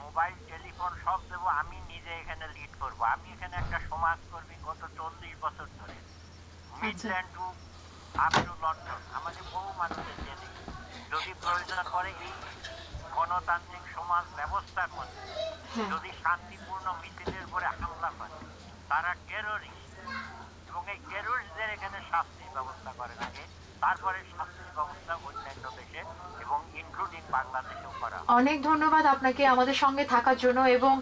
S3: মোবাইল টেলিফোন সব দেবো, আমি নিজে এখানে লিড করব। আমি এখানে একটা সমাজকর্মী গত 40 বছর ধরে, Midland to up to London, আমাদের বহু মানুষের জেনে যদি প্রয়োজন পড়ে এই গণতান্ত্রিক সমাজ ব্যবস্থার মধ্যে যদি শান্তিপূর্ণ মিছিলের উপরে হামলা করে, তারা টেরোরিস্ট এবং এই টেরোরিস্টদের এখানে শাস্তির ব্যবস্থা করেন আগে, তারপরে শাস্তির ব্যবস্থা অন্যান্য দেশে এবং ইনক্লুডিং বাংলাদেশেও করা।
S1: অনেক ধন্যবাদ আপনাকে আমাদের সঙ্গে থাকার জন্য, এবং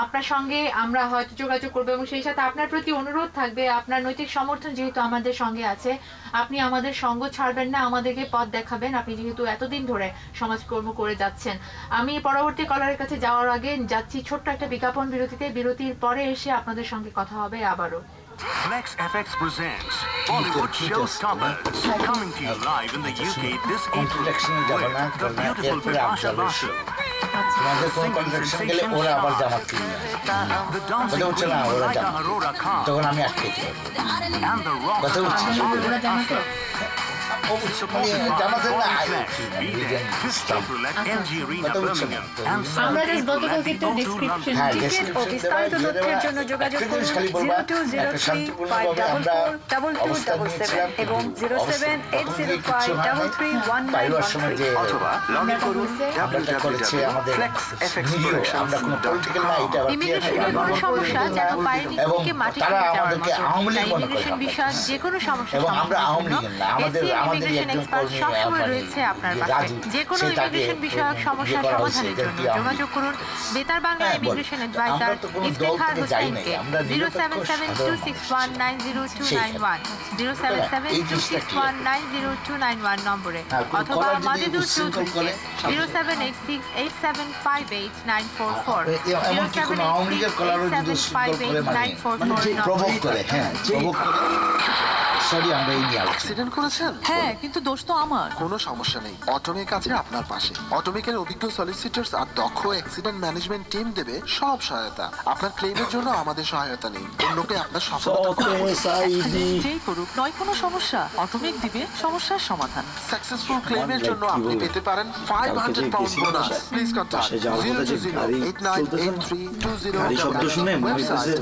S1: আপনার সঙ্গে আমরা হয়তো যোগাযোগ করবো এবং সেই সাথে আপনার প্রতি অনুরোধ থাকবে, আপনার নৈতিক সমর্থন যেহেতু আমাদের সঙ্গে আছে, আপনি আমাদের সঙ্গ ছাড়বেন না, আমাদেরকে পথ দেখাবেন, আপনি যেহেতু এতদিন ধরে সমাজকর্ম করে যাচ্ছেন। আমি পরবর্তী কলারের কাছে যাওয়ার আগে যাচ্ছি ছোট্ট একটা বিজ্ঞাপন বিরতিতে, বিরতির পরে এসে আপনাদের সঙ্গে কথা হবে আবারও।
S5: Flex FX presents Bollywood Showstoppers, coming to you live in the UK this April with the beautiful Bipasha Basu.
S6: তোমাদের কোন কন্ট্রাকশন গেলে ওরা আবার জামাত কিনে
S5: The dancing queen Malaika Arora Khan
S6: তখন আমি আটকে
S5: and the rock star
S1: ওরা জামাতে?
S5: Ashraf. Support
S6: মানে
S5: by
S6: জামাতের না
S5: Ball
S6: আগে
S5: Flex. Be there 5th April at LG Arena,
S6: কথা বলছো না
S5: Birmingham.
S6: তো?
S5: And
S1: আমরা
S5: 7th
S1: জাস্ট
S5: April at
S1: গতকালকে
S5: the
S1: একটু
S5: O2
S1: ডেসক্রিপশন
S5: London.
S6: হ্যাঁ,
S7: টিকিট ও
S6: description
S7: বিস্তারিত
S6: দেওয়া,
S7: তথ্যের
S6: দিয়ে
S7: জন্য
S6: দেওয়া।
S7: যোগাযোগ
S6: একটা
S7: করুন
S6: জিনিস খালি বলবা, একটা
S7: 0203
S6: শান্তিপূর্ণভাবে আমরা
S7: 544
S6: অবস্থান
S7: 2277 এবং
S6: নিয়েছিলাম। অবস্থা-
S7: 07805331914
S8: অথবা লগ ইন করুন
S6: আমরা এটা করেছি আমাদের নিরীহ, আমরা কোনো পলিটিক্যাল না, এটা আবার
S9: ইমিগ্রেশনের কোনো সমস্যা যেন বাইরের দিক
S6: এবং
S9: থেকে মাটি
S6: তারা
S9: ফেলে যাওয়ার
S6: আমাদেরকে
S9: মতো।
S6: আওয়ামী লীগ
S9: তাই
S6: মনে করে
S9: ইমিগ্রেশন
S6: আমরা।
S9: বিষয়ক যে কোনো সমস্যা
S6: এবং আমরা
S9: সমাধানের
S6: আওয়ামী
S9: জন্য
S6: লীগের না, আমাদের
S9: এসি
S6: আমাদের
S9: ইমিগ্রেশন
S6: একজন
S9: এক্সপার্ট
S6: কর্মী
S9: সবসময়
S6: মানে
S9: রয়েছে আপনার
S6: যে
S9: পাশে।
S6: রাজু,
S9: যে কোনো
S6: সে তাকে
S9: ইমিগ্রেশন বিষয়ক সমস্যা
S6: করা হয়েছে,
S9: সমাধানের
S6: এটা
S9: জন্য
S6: কি আওয়ামী
S9: যোগাযোগ করুন বেতার বাংলা
S6: হ্যাঁ, বল।
S9: ইমিগ্রেশন
S6: আমরা
S9: অ্যাডভাইজার
S6: তো কোনো দল
S9: ইফতেখার
S6: থেকে যাই নাই,
S9: হোসেনকে
S6: আমরা নিরপেক্ষ সাধারণ মানুষ।
S9: 07726190291 07726190291 নম্বরে
S6: হ্যাঁ, কোনো
S9: অথবা
S6: কলার যদি
S9: মাজিদুর
S6: উচ্ছৃঙ্খল করে,
S9: চৌধুরীকে 07868758944
S6: এমন কি কোনো আওয়ামী লীগের কলারও যদি উচ্ছৃঙ্খল করে, মানে প্রভোগ করে, হ্যাঁ, প্রভোগ করে। সরি, আমরা এই নিয়ে আলোচনা।
S8: অ্যাক্সিডেন্ট করেছেন?
S7: হ্যাঁ, কিন্তু দোষ তো আমার।
S8: কোনো সমস্যা নেই, অটোমেক আছে আপনার পাশে। অটোমেকের অভিজ্ঞ সলিসিটার্স আর দক্ষ অ্যাক্সিডেন্ট ম্যানেজমেন্ট টিম দেবে সব সহায়তা। আপনার ক্লেমের জন্য আমাদের সহায়তা নেই, অন্যকে আপনার সফলতা
S7: যেই করুক, নয় কোনো সমস্যা, অটোমেক দিবে সমস্যার সমাধান।
S8: সাকসেসফুল ক্লেমের জন্য আপনি পেতে পারেন 500 পাউন্ড বোনাস। প্লিজ কন্টাক্ট
S2: পাশে যাওয়ার পথে যে গাড়ি চলতেছে না, গাড়ি শব্দ শুনে মনে হইতেছে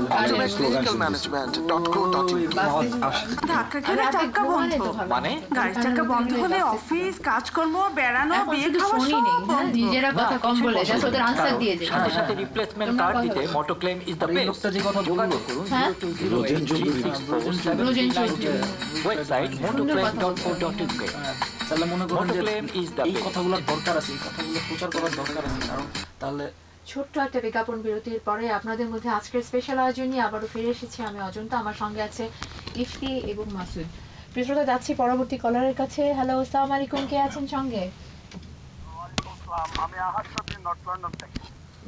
S7: ধাক্কা খেলে চাক্কা বন্ধ।
S1: মানে
S7: গাড়ির চাক্কা বন্ধ হলে অফিস, কাজকর্ম, বেড়ানো, বিয়ে খাওয়া
S1: শুনি
S7: সব
S1: নেই, হ্যাঁ,
S7: বন্ধ।
S1: নিজেরা কথা কম বলে জাস্ট ওদের আনসার দিয়ে যায়।
S10: সাথে সাথে রিপ্লেসমেন্ট
S1: তোমরা
S10: কার্ড
S1: কথা
S10: দিতে
S1: বলো।
S10: মোটো ক্লেম ইজ দ্য বেস্ট।
S4: লোকটা যে কথা
S10: যোগাযোগ করুন
S1: হ্যাঁ?
S10: 02083647799
S1: রোজেন চৌধুরী।
S10: Website motoclaim.co.uk।
S4: তাহলে মনে করেন যে
S10: Motoclaim is the
S4: এই
S10: best.
S4: কথাগুলোর দরকার আছে, এই কথাগুলো প্রচার করার দরকার আছে, কারণ তাহলে
S1: ছোট্ট একটা বিজ্ঞাপন বিরতির পরে আপনাদের মধ্যে আজকের স্পেশাল আয়োজন নিয়ে আবারও ফিরে এসেছি আমি অজন্তা, আমার সঙ্গে আছে ইফতি এবং মাসুদ। প্রিয়শ্রোতা, যাচ্ছি পরবর্তী কলারের কাছে। হ্যালো, আসসালামু আলাইকুম, কে আছেন সঙ্গে?
S3: ওয়ালাইকুম আসসালাম, আমি আহাদ শফি, নর্থ লন্ডন থেকে।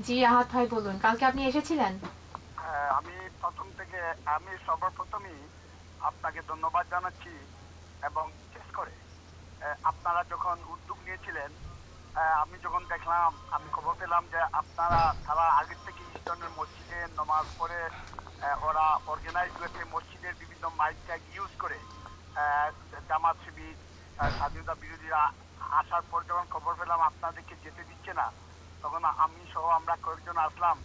S1: জি আহাত ভাই বলুন, কালকে আপনি এসেছিলেন?
S3: আমি আমি সর্বপ্রথমই আপনাকে ধন্যবাদ জানাচ্ছি এবং বিশেষ করে আপনারা যখন উদ্যোগ নিয়েছিলেন, আমি যখন দেখলাম, আমি খবর পেলাম যে তারা আগের থেকে ইস্টার্নের মসজিদে নামাজ পড়ে ওরা অর্গানাইজ করেছে, মসজিদের বিভিন্ন মাইক ট্যাগ ইউজ করে জামাত শিবির স্বাধীনতা বিরোধীরা আসার পর যখন খবর পেলাম আপনাদেরকে যেতে দিচ্ছে না, তখন আমি সহ আমরা কয়েকজন আসলাম।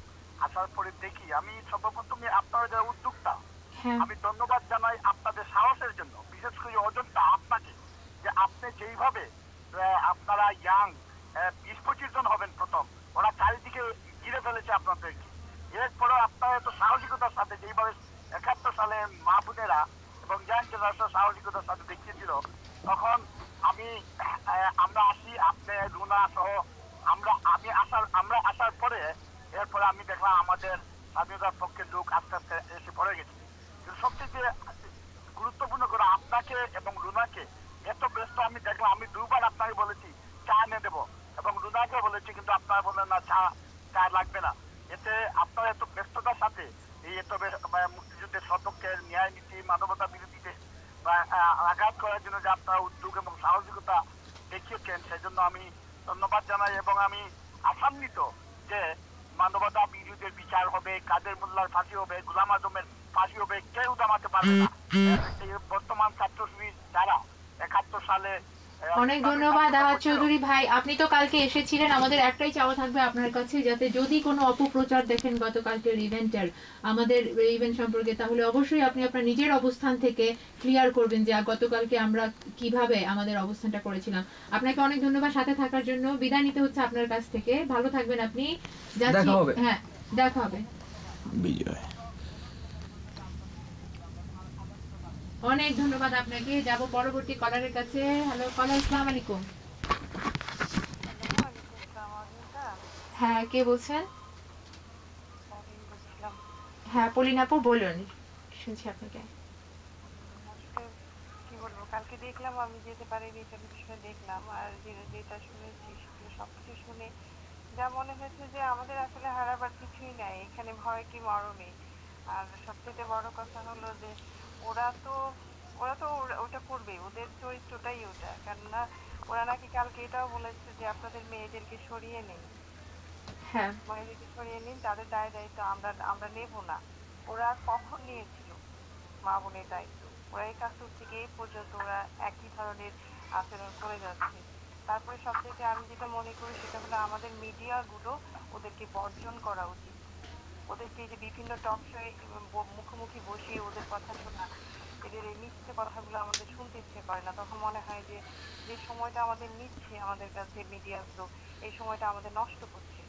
S3: আসার পরে দেখি, আমি সর্বপ্রথমে আপনারা যারা উদ্যোক্তা,
S1: হ্যাঁ,
S3: আমি ধন্যবাদ জানাই আপনাদের সাহসের জন্য, বিশেষ করে অজন্তা আপনাকে, যে আপনি যেইভাবে আপনারা ইয়াং 20-25 জন হবেন প্রথম, ওরা চারিদিকে ঘিরে ফেলেছে আপনাদেরকে। এরপরেও আপনারা এত সাহসিকতার সাথে যেইভাবে 71 সালে মা বোনেরা এবং ইয়াং জেনারেশন সাহসিকতার সাথে দেখিয়েছিল, তখন আমরা আসি, আপনি রুনা সহ আমরা আসার পরে এরপরে আমি দেখলাম আমাদের স্বাধীনতার পক্ষে লোক আস্তে আস্তে এসে পড়ে গেছে। কিন্তু সবচেয়ে গুরুত্বপূর্ণ করে আপনাকে এবং রুনাকে এত ব্যস্ত আমি দেখলাম, আমি দুবার আপনাকে বলেছি চা এনে দেবো এবং রুনাকে বলেছি, কিন্তু আপনারা বললেন না চা লাগবে না। এতে আপনারা এত ব্যস্ততার সাথে এই মুক্তিযুদ্ধের সপক্ষে ন্যায় নীতি মানবতা বিরোধীতে আঘাত করার জন্য যে আপনারা উদ্যোগ এবং সাহসিকতা দেখিয়েছেন, সেজন্য আমি ধন্যবাদ জানাই এবং আমি আশান্বিত যে মানবতা বিরোধীর বিচার হবে, কাদের মোল্লার ফাঁসি হবে, গোলাম আজমের ফাঁসি হবে, কেউ দামাতে পারবে না। বর্তমান ছাত্র শিবির যারা 71 সালে
S1: অনেক ধন্যবাদ আহাদ চৌধুরী ভাই, আপনি তো কালকে এসেছিলেন। আমাদের একটাই চাওয়া থাকবে আপনার কাছে, যাতে যদি কোনো অপপ্রচার দেখেন গতকালকের ইভেন্টের, আমাদের ইভেন্ট সম্পর্কে, তাহলে অবশ্যই আপনি আপনার নিজের অবস্থান থেকে ক্লিয়ার করবেন যে গতকালকে আমরা কিভাবে আমাদের অবস্থানটা করেছিলাম। আপনাকে অনেক ধন্যবাদ সাথে থাকার জন্য। বিদায় নিতে হচ্ছে আপনার কাছ থেকে, ভালো থাকবেন আপনি। যাচ্ছি,
S4: দেখা হবে।
S1: হ্যাঁ দেখা হবে।
S2: বিজয়।
S1: অনেক ধন্যবাদ আপনাকে। যাব পরবর্তী কলারের কাছে। হ্যালো কলার, আসসালামু আলাইকুম। হ্যাঁ, কে বলছেন? হ্যাঁ পলিন আপু বলুন, শুনছি আপনাকে।
S11: কি বলবো, কালকে দেখলাম, আমি যেতে পারিনি, টেলিভিশনে দেখলাম, আর যেটা শুনেছি সেগুলো সবকিছু শুনে যা মনে হয়েছে যে আমাদের আসলে হারাবার কিছুই নাই, এখানে ভয় কি মরণে। আর সবচেয়ে বড় কথা হলো যে ওরা তো ওটা করবে, ওদের চরিত্রটাই ওটা। কেননা ওরা নাকি কালকে এটাও বলেছে যে আপনাদের মেয়েদেরকে সরিয়ে নেই,
S1: হ্যাঁ,
S11: মেয়েদেরকে সরিয়ে নিন, তাদের দায়িত্ব আমরা নেব না। ওরা কখন নিয়েছিল মা বোনের দায়িত্ব? ওরা এই কাজ থেকে এই পর্যন্ত ওরা একই ধরনের আচরণ করে যাচ্ছে। তারপরে সবথেকে আমি যেটা মনে করি সেটা হলো আমাদের মিডিয়াগুলো ওদেরকে বর্জন করা উচিত। ওদেরকে এই যে বিভিন্ন টক শোয়ে মুখোমুখি বসিয়ে ওদের কথা শোনা, এদের এই মিথ্যে কথাগুলো আমাদের শুনতে ইচ্ছে করে না। তখন মনে হয় যে যে সময়টা আমাদের নিচ্ছে আমাদের কাছে মিডিয়াগুলো, এই সময়টা আমাদের নষ্ট করছে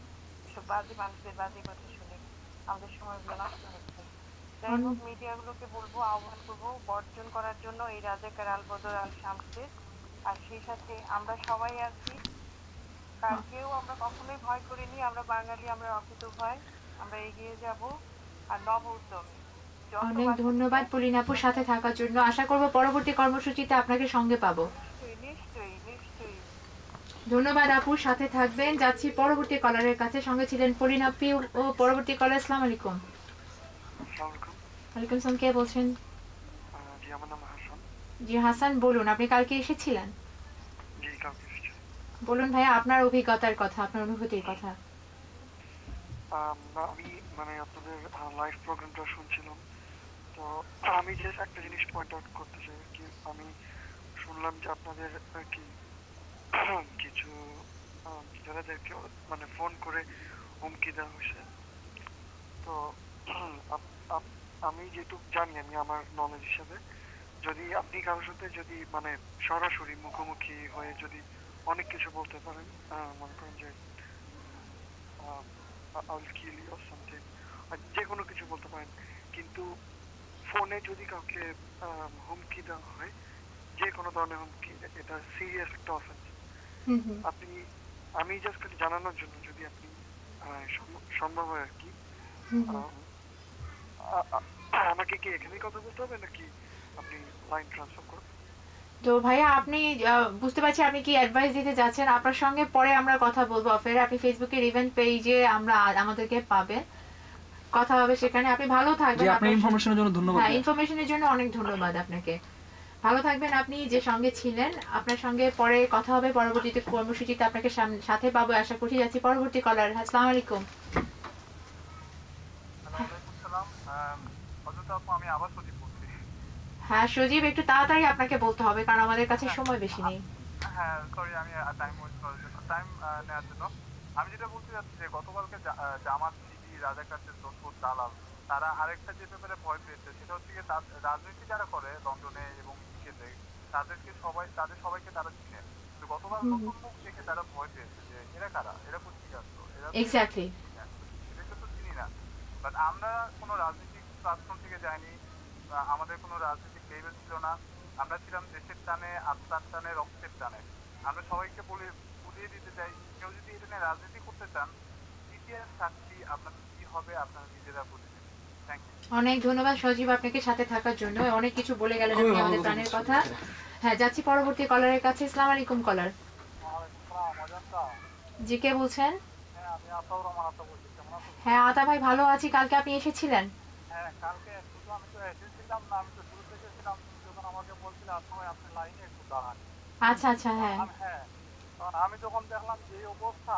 S11: এসব বাজে মানুষদের বাজে কথা শুনে আমাদের সময়গুলো নষ্ট হচ্ছে। যাই হোক, মিডিয়াগুলোকে বলবো, আহ্বান করবো বর্জন করার জন্য এই রাজাকার আলবদর আল শামসদের। আর সেই সাথে আমরা সবাই আছি, কালকেও আমরা কখনোই ভয় করিনি। আমরা বাঙালি, আমরা অকুত ভয়, আমরা এগিয়ে যাব আর নব উদ্যমে।
S1: অনেক ধন্যবাদ পলিন আপুর সাথে থাকার জন্য। আশা করব পরবর্তী কর্মসূচিতে আপনাকে সঙ্গে পাবো।
S11: নিশ্চয়ই নিশ্চয়ই।
S1: ধন্যবাদ আপুর সাথে থাকবেন। যাচ্ছি পরবর্তী কলারের কাছে, সঙ্গে ছিলেন পলিন আপি ও পরবর্তী কলার। আসসালামু আলাইকুম। ওয়ালাইকুম আসসালাম, কে বলছেন?
S12: জি, আমার নাম হাসান।
S1: জি হাসান, বলুন আপনি কালকে এসেছিলেন?
S12: জি, কালকে এসেছি।
S1: বলুন ভাইয়া আপনার অভিজ্ঞতার কথা, আপনার অনুভূতির কথা।
S12: আমি মানে আপনাদের লাইভ প্রোগ্রামটা শুনছিলাম, তো আমি জাস্ট একটা জিনিস পয়েন্ট আউট করতে চাই আর কি। আমি শুনলাম যে আপনাদের আর কি কিছু যাদেরকে মানে ফোন করে হুমকি দেওয়া হয়েছে। তো আমি যেটুকু জানি, আমি আমার নলেজ হিসাবে, যদি আপনি কারোর সাথে যদি মানে সরাসরি মুখোমুখি হয়ে যদি অনেক কিছু বলতে পারেন, মনে করেন যে I'll kill you or something, যে কোনো কিছু বলতে পারেন, কিন্তু ফোনে যদি কাউকে হুমকি দেওয়া হয়, যে কোনো ধরনের হুমকি, এটা সিরিয়াস একটা অফেন্স। আমি জাস্ট জানানোর জন্য, যদি আপনি সম্ভব হয় আর কি, আমাকে কি এখানেই কথা বলতে হবে নাকি আপনি লাইন ট্রান্সফার করবেন?
S1: তো ভাইয়া আপনি বুঝতে পারছি আপনি কি অ্যাডভাইস দিতে যাচ্ছেন। আপনার সঙ্গে পরে আমরা কথা বলবো অফের। আপনি ফেসবুকের ইভেন্ট পেজে আমাদেরকে পাবেন, কথা হবে সেখানে। আপনি ভালো থাকবেন।
S4: আপনার ইনফরমেশনের জন্য ধন্যবাদ।
S1: হ্যাঁ, ইনফরমেশনের জন্য অনেক ধন্যবাদ আপনাকে। ভালো থাকবেন আপনি যে সঙ্গে ছিলেন। আপনার সঙ্গে পরে কথা হবে পরবর্তীতে কর্মসূচিতে, আপনাকে সাথে পাবো আশা করছি। যাচ্ছি পরবর্তী কলার। আসসালামু আলাইকুম।
S3: আমি আবার সজীব বলছি।
S1: হ্যাঁ সজীব, একটু তাড়াতাড়ি আপনাকে বলতে হবে কারণ আমাদের কাছে সময় বেশি নেই।
S3: হ্যাঁ সরি, আমি টাইম নেওয়ার জন্য আমি যেটা বলতে চাচ্ছি যে গতকালকে জামাত শিবির রাজাকারদের দোসর দালাল তারা আরেকটা যে ব্যাপারে ভয় পেয়েছে সেটা হচ্ছে গিয়ে রাজনীতি যারা করে লন্ডনে এবং ইউকেতে, তাদের সবাইকে তারা চিনে। তো গতকাল নতুন মুখ দেখে তারা ভয় পেয়েছে যে এরা কারা, এরা কোথেকে আসলো,
S1: এক্স্যাক্টলি
S3: এদেরকে তো চিনি না। বাট আমরা কোনো রাজনৈতিক প্ল্যাটফর্ম থেকে যাইনি, আমাদের কোনো রাজনৈতিক লেভেল ছিল না। আমরা ছিলাম দেশের টানে, আত্মার টানে, রক্তের টানে। আমরা সবাইকে বুঝিয়ে দিতে চাই, কেউ যদি এটা নিয়ে রাজনীতি করতে চান, ইতিহাস সাক্ষী আপনার কি হবে আপনারা নিজেরা বুঝে নেবেন। Thank you.
S1: অনেক ধন্যবাদ সজীব আপনাকে সাথে থাকার জন্য। অনেক কিছু বলে গেলেন আপনি আমাদের প্রাণের কথা। হ্যাঁ, যাচ্ছি পরবর্তী কলারের কাছে। আসসালামু আলাইকুম কলার। জি, কে বলছেন? হ্যাঁ আতা ভাই, ভালো আছি। কালকে আপনি এসেছিলেন?
S3: হ্যাঁ, কালকে শুধু আমি তো এসেছিলাম না, আমি তো শুরু থেকে ছিলাম। তুমি যখন আমাকে বলছিলে আসলে আপনি লাইনে একটু দাঁড়ান।
S1: আচ্ছা আচ্ছা। হ্যাঁ
S3: হ্যাঁ, আমি যখন দেখলাম যে অবস্থা,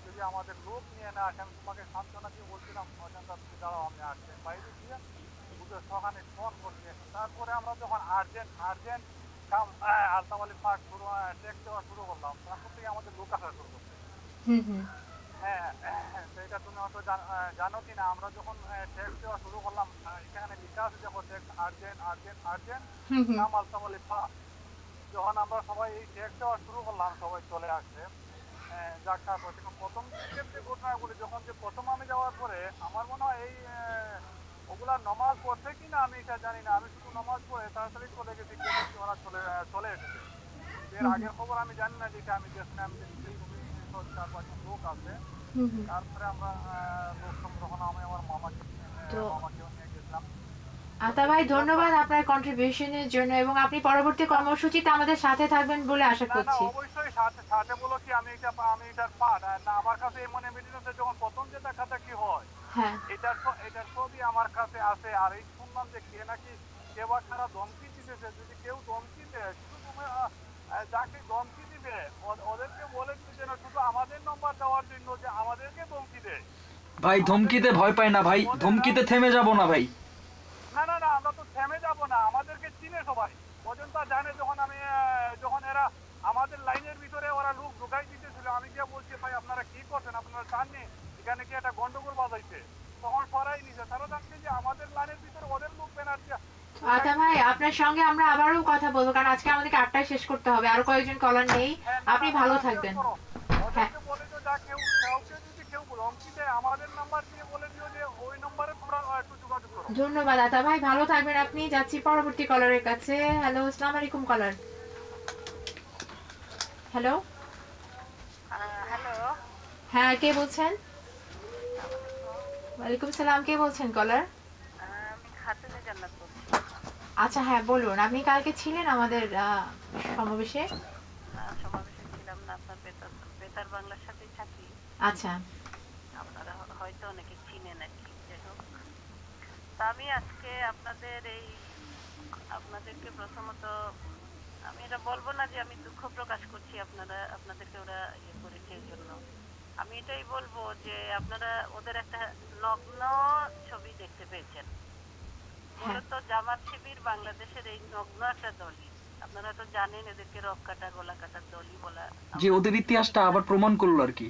S3: যদি আমাদের লোক নিয়ে না আসে, আমি তোমাকে সান্ত্বনা দিয়ে বলছিলাম ওখানকার তুমি দাঁড়াও, আমি আসছি। বাইরে গিয়ে বুঝে সকালে ফোন করছি। তারপরে আমরা যখন আর্জেন্ট কাম আলতামালি পার্ক টেক দেওয়া শুরু করলাম, তারপর থেকে আমাদের লোক আসা শুরু করছে। হ্যাঁ, সেটা তুমি হয়তো জানো কিনা, আমরা যখন টেক দেওয়া শুরু করলাম, এখানে লেখা আছে দেখো টেক্স আর্জেন্ট কাম আলতামালি পার্ক। যখন আমরা সবাই এই টেক দেওয়া শুরু করলাম, সবাই চলে আসছে। যাক, তারপর প্রথম দিকের যে ঘটনাগুলি, যখন যে প্রথম আমি যাওয়ার পরে আমার মনে হয় এই ওগুলা নমাজ পড়ছে কিনা আমি এটা জানি না, আমি শুধু নমাজ পড়ে তাড়াতাড়ি চলে গেছি, ওরা চলে এসেছে। এর আগের খবর আমি জানি না, যেটা আমি দেখছি আমি দেখছি 4-5 লোক আছে। তারপরে আমরা লোক সংগ্রহণ, আমি আমার মামাকেও নিয়ে গেছিলাম।
S1: আতা ভাই, ধন্যবাদ আপনার কন্ট্রিবিউশনের জন্য, এবং আপনি পরবর্তী কর্মসূচিতে আমাদের সাথে থাকবেন বলে আশা করছি।
S3: অবশ্যই সাথে বলো কি, আমি এটার পার্ট না। আমার কাছে মানে মিটিংতে যখন প্রথম যে দেখাটা কি হয়, এটার ছবি আমার কাছে আছে। আর এই শুনলাম যে কে নাকি কেবা কারা ধমকি দিতেছে, যদি কেউ ধমকি দেয়, শুধু তুমি যাকে ধমকি দিবে ওদেরকে বলে দিতে না, শুধু আমাদের নম্বর দেওয়ার জন্য যে আমাদেরকে ধমকি দেয়।
S4: ভাই ধমকিতে ভয় পাই না ভাই, ধমকিতে থেমে যাব না ভাই।
S3: না, আমরা তো থেমে যাব না, আমাদেরকে চিনে সবাই। পর্যন্ত জানে যখন এরা
S1: আপনার সঙ্গে আমরা আবারও কথা বলবো, কারণ আজকে আমাদেরকে 8টায় শেষ করতে হবে, আরো কয়েকজন কলার নেই। আপনি ভালো থাকবেন। হ্যাঁ,
S3: বলে দিও যা কেউ কাউকে যদি কেউ রংকিতে আমাদের নাম্বার দিয়ে বলে দিও যে ওই নম্বরে তোমরা একটু যোগাযোগ করো।
S1: ধন্যবাদ আতা ভাই, ভালো থাকবেন আপনি। যাচ্ছি পরবর্তী কলারের কাছে। হ্যালো, আসসালামু আলাইকুম কলার। হ্যালো,
S11: হ্যালো,
S1: হ্যাঁ কে বলছেন? ওয়ালাইকুম সালাম, কে বলছেন কলার?
S11: আমি খাতুনে জান্নাত বলছি।
S1: আচ্ছা হ্যাঁ বলুন, আপনি কালকে ছিলেন আমাদের সমাবেশে?
S11: সমাবেশে ছিলাম না, আপনার বেতার বাংলার সাথেই থাকি।
S1: আচ্ছা,
S11: আপনারা হয়তো অনেকে চিনেন আর কি। যাই হোক, তা আমি আজকে আপনাদেরকে প্রথমত আমি এটা বলবো না যে আমি দুঃখ প্রকাশ করছি আপনাদেরকে ওরা ইয়ে করেছে এর জন্য। আমি এটাই বলবো যে আপনারা ওদের একটা নগ্ন ছবি দেখতে পেয়েছেন। মূলত জামাত শিবির বাংলাদেশের এই নগ্ন একটা দলই। আপনারা তো জানেন এদেরকে রক কাটা গলা কাটার দলই বলা,
S4: যে ওদের ইতিহাসটা আবার প্রমাণ করলো আর কি।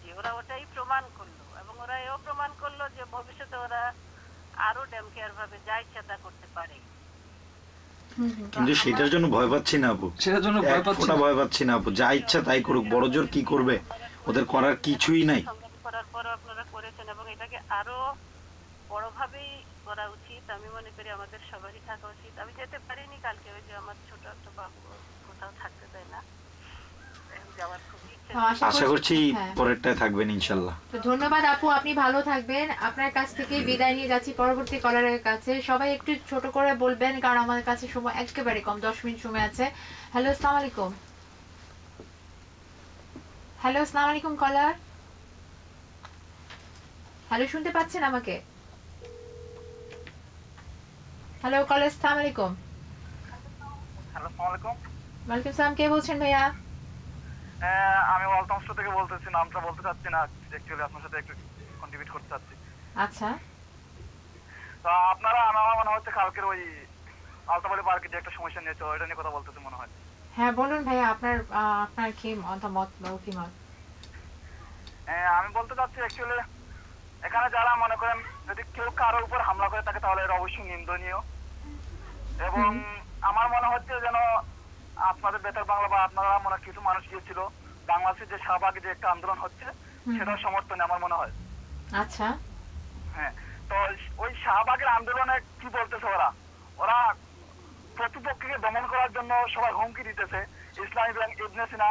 S11: যে ওরা ওটাই প্রমাণ করলো, এবং ওরা এও প্রমাণ করলো যে ভবিষ্যতে ওরা আরো ড্যামকেয়ার ভাবে যা ইচ্ছা তা করতে পারে।
S2: কিন্তু সেটার জন্য ভয় পাচ্ছি না আপু,
S4: সেটার জন্য ভয়
S2: পাচ্ছি না আপু। যা ইচ্ছা তাই করুক, বড় জোর কি করবে, ওদের করার কিছুই নাই।
S11: করার পরও আপনারা করেছেন এবং এটাকে আরো বড়ভাবেই করা উচিত। আমি মনে করি আমাদের সবারই থাকা উচিত। আমি যেতে পারিনি কালকে, ওই যে আমার ছোট একটা বাবু কোথাও থাকতে দেয় না, যাওয়ার খুবই
S2: আশা করছি পরেরটায় থাকবেন ইনশাল্লাহ।
S1: তো ধন্যবাদ আপু, আপনি ভালো থাকবেন। আপনার কাছ থেকে বিদায় নিয়ে যাচ্ছি পরবর্তী কলারের কাছে। সবাই একটু ছোট করে বলবেন, কারণ আমাদের কাছে সময় একেবারে কম, 10 মিনিট সময় আছে। হ্যালো, আসসালামু আলাইকুম। হ্যালো, আসসালামু আলাইকুম কলার। হ্যালো, শুনতে পাচ্ছেন আমাকে? হ্যালো কলার, আসসালামু আলাইকুম।
S3: হ্যালো, আসসালামু আলাইকুম।
S1: ওয়ালাইকুম সালাম, কে বলছেন ভাইয়া?
S3: আমি ওয়ালটমস্টো থেকে বলতেছি, নামটা বলতে চাচ্ছি না, অ্যাকচুয়ালি আপনার সাথে একটু কন্ট্রিবিউট করতে চাচ্ছি।
S1: আচ্ছা,
S3: তো আপনারা আমার মনে হচ্ছে কালকের ওই আলতাবাড়ি পার্কে যে একটা সমস্যা নিয়েছে ওইটা নিয়ে কথা বলতেছে মনে হয়।
S1: হ্যাঁ বলুন ভাইয়া, আপনার কি মতামত বা অভিমত?
S3: আমি বলতে চাচ্ছি অ্যাকচুয়ালি এখানে যারা মনে করেন যদি কেউ কারোর উপর হামলা করে থাকে তাহলে এটা অবশ্যই নিন্দনীয়, এবং আমার মনে হচ্ছে যেন আপনাদের বেতার বাংলা বা আপনারা মনে কিছু মানুষ গিয়েছিল বাংলাদেশের যে শাহবাগে যে একটা আন্দোলন হচ্ছে সেটার সমর্থনে আমার মনে হয়।
S1: আচ্ছা,
S3: হ্যাঁ, তো ওই শাহবাগের আন্দোলনে কি বলতেছে ওরা প্রতিপক্ষকে দমন করার জন্য সবাই হুমকি দিতেছে। ইসলামী ব্যাংক, ইবনে সিনা,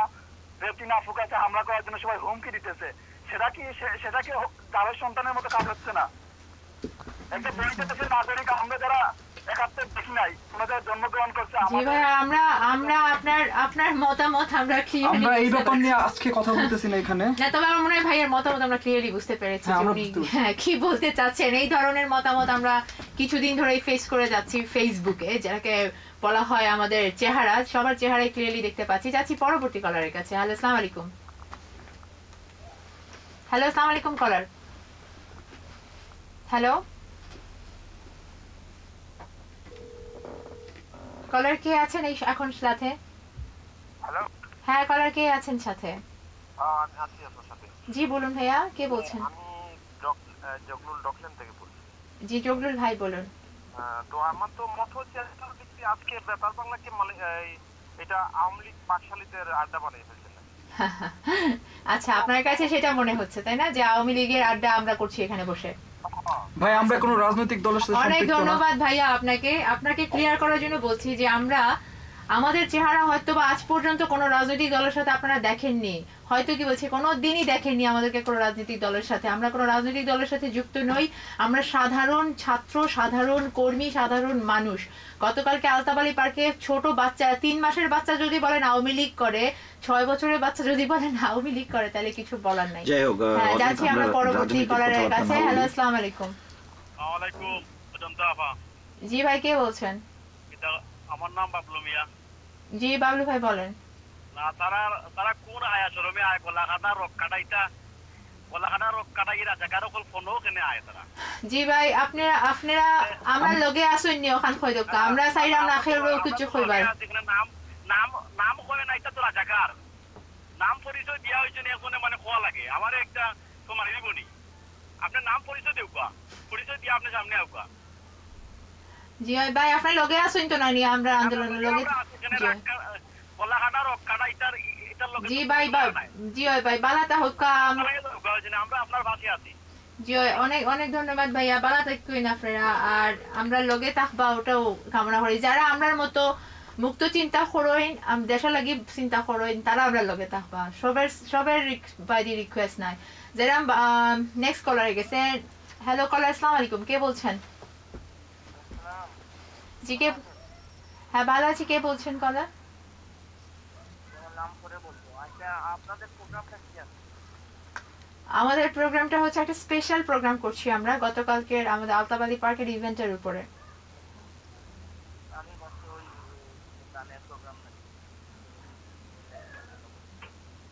S3: রেটিনা ফুকাতে হামলা করার জন্য সবাই হুমকি দিতেছে। সেটা কি তাদের সন্তানের মতো কাজ হচ্ছে না? একটা দেশের নাগরিক আমরা যারা 71 দেখি নাই, ওনাদের জন্মগ্রহণ করছে।
S1: জি ভাই, আমরা আপনার মতামত আমরা
S4: এই ব্যাপার নিয়ে আজকে কথা বলতেছি না এখানে।
S1: না, তবে আমার মনে হয় ভাইয়ের মতামত আমরা ক্লিয়ারলি বুঝতে পেরেছি উনি কি বলতে চাচ্ছেন। এই ধরনের মতামত আমরা কিছুদিন ধরেই ফেস করে যাচ্ছি ফেসবুকে, যাকে বলা হয় আমাদের চেহারা, সবার চেহারাই ক্লিয়ারলি দেখতে পাচ্ছি। যাচ্ছি পরবর্তী কলারের কাছে। হ্যালো, আসসালামু আলাইকুম। হ্যালো, আসসালামু আলাইকুম কলার। হ্যালো কলার, কে আছেন এই এখন সাথে?
S3: হ্যালো,
S1: হ্যাঁ কলার, কে আছেন সাথে?
S3: আমি আছি আপনার সাথে।
S1: জি বলুন ভাইয়া, কে বলছেন?
S3: আমি জগলুল ডকলেন থেকে বলছি।
S1: জি জগলুল ভাই বলুন।
S3: তো আমার তো মত হচ্ছে আজকে বেতার বাংলাকে এটা আওয়ামী লীগ বাকশালীদের আড্ডা বানিয়ে ফেলছে।
S1: আচ্ছা, আপনার কাছে সেটা মনে হচ্ছে তাই না, যে আওয়ামী লীগের আড্ডা আমরা করছি এখানে বসে?
S4: ভাই আমরা কোনো রাজনৈতিক দলের সাথে
S1: অনেক ধন্যবাদ ভাইয়া আপনাকে ক্লিয়ার করার জন্য বলছি যে আমাদের চেহারা হয়তো বা আজ পর্যন্ত কোনো রাজনৈতিক দলের সাথে আপনারা দেখেননি, হয়তো কি বলছি কোনো দিনই দেখেননি আমাদেরকে কোনো রাজনৈতিক দলের সাথে। আমরা কোনো রাজনৈতিক দলের সাথে যুক্ত নই, আমরা সাধারণ ছাত্র, সাধারণ কর্মী, সাধারণ মানুষ। গতকালকে আলতাবাড়ি পার্কে ছোট বাচ্চা, 3 মাসের বাচ্চা যদি বলেন আওয়ামী লীগ করে, 6 বছরের বাচ্চা যদি বলেন আওয়ামী লীগ করে, তাহলে কিছু বলার নাই। যাচ্ছি আমরা পরবর্তী কলারের কাছে। হ্যালো, আসসালামু আলাইকুম।
S3: ওয়ালাইকুম অজন্তা আপা।
S1: জি ভাই, কে বলছেন?
S3: আমার নাম বাবলু মিয়া।
S1: জি বাবলু ভাই বলেন।
S3: না, তারা কোন আয়া শরমে আয় কলাকাটা রক কাটাইতা, কলাকাটা রক কাটাই রাজাকার কল ফোনও কেনে আয় তারা।
S1: জি ভাই, আপনারা আমার লগে আসুননি ওখান কই দক্কা, আমরা সাইরা না খেলবো কিছু কইবার।
S3: নাম কই না, এটা তো রাজাকার নাম পরিচয় দিয়া হইছে না, এখন মানে কোয়া লাগে আমার একটা তোমার দিবনি। আপনি নাম পরিচয় দেউকা, পরিচয় দিয়া আপনি সামনে আউকা।
S1: জি ভাই আপনার লগে আসুন তো না নিয়ে আমরা আন্দোলনের লগে জি ভাই জি ভাই বালাটা হোক
S3: আমরা আপনার পাশে আছি।
S1: জি অনেক অনেক ধন্যবাদ ভাইয়া, বালা থাকুন আপনারা, আর আমরা লগে থাকবা ওটাও কামনা করি। যারা আমরার মতো মুক্ত চিন্তা করেন, দেশের লাগি চিন্তা করেন, তারা আমরা লগে থাকবা। সবের বাইরে রিকোয়েস্ট নাই। যারা নেক্সট কলারে গেছে। হ্যালো কলার, আসসালামু আলাইকুম, কে বলছেন? জি কে? হ্যাঁ ভালো আছি, কে বলছেন কলার? আমাদের প্রোগ্রামটা হচ্ছে একটা স্পেশাল প্রোগ্রাম করছি আমরা গতকালকের আমাদের আলতাবালি পার্কের ইভেন্টের উপরে।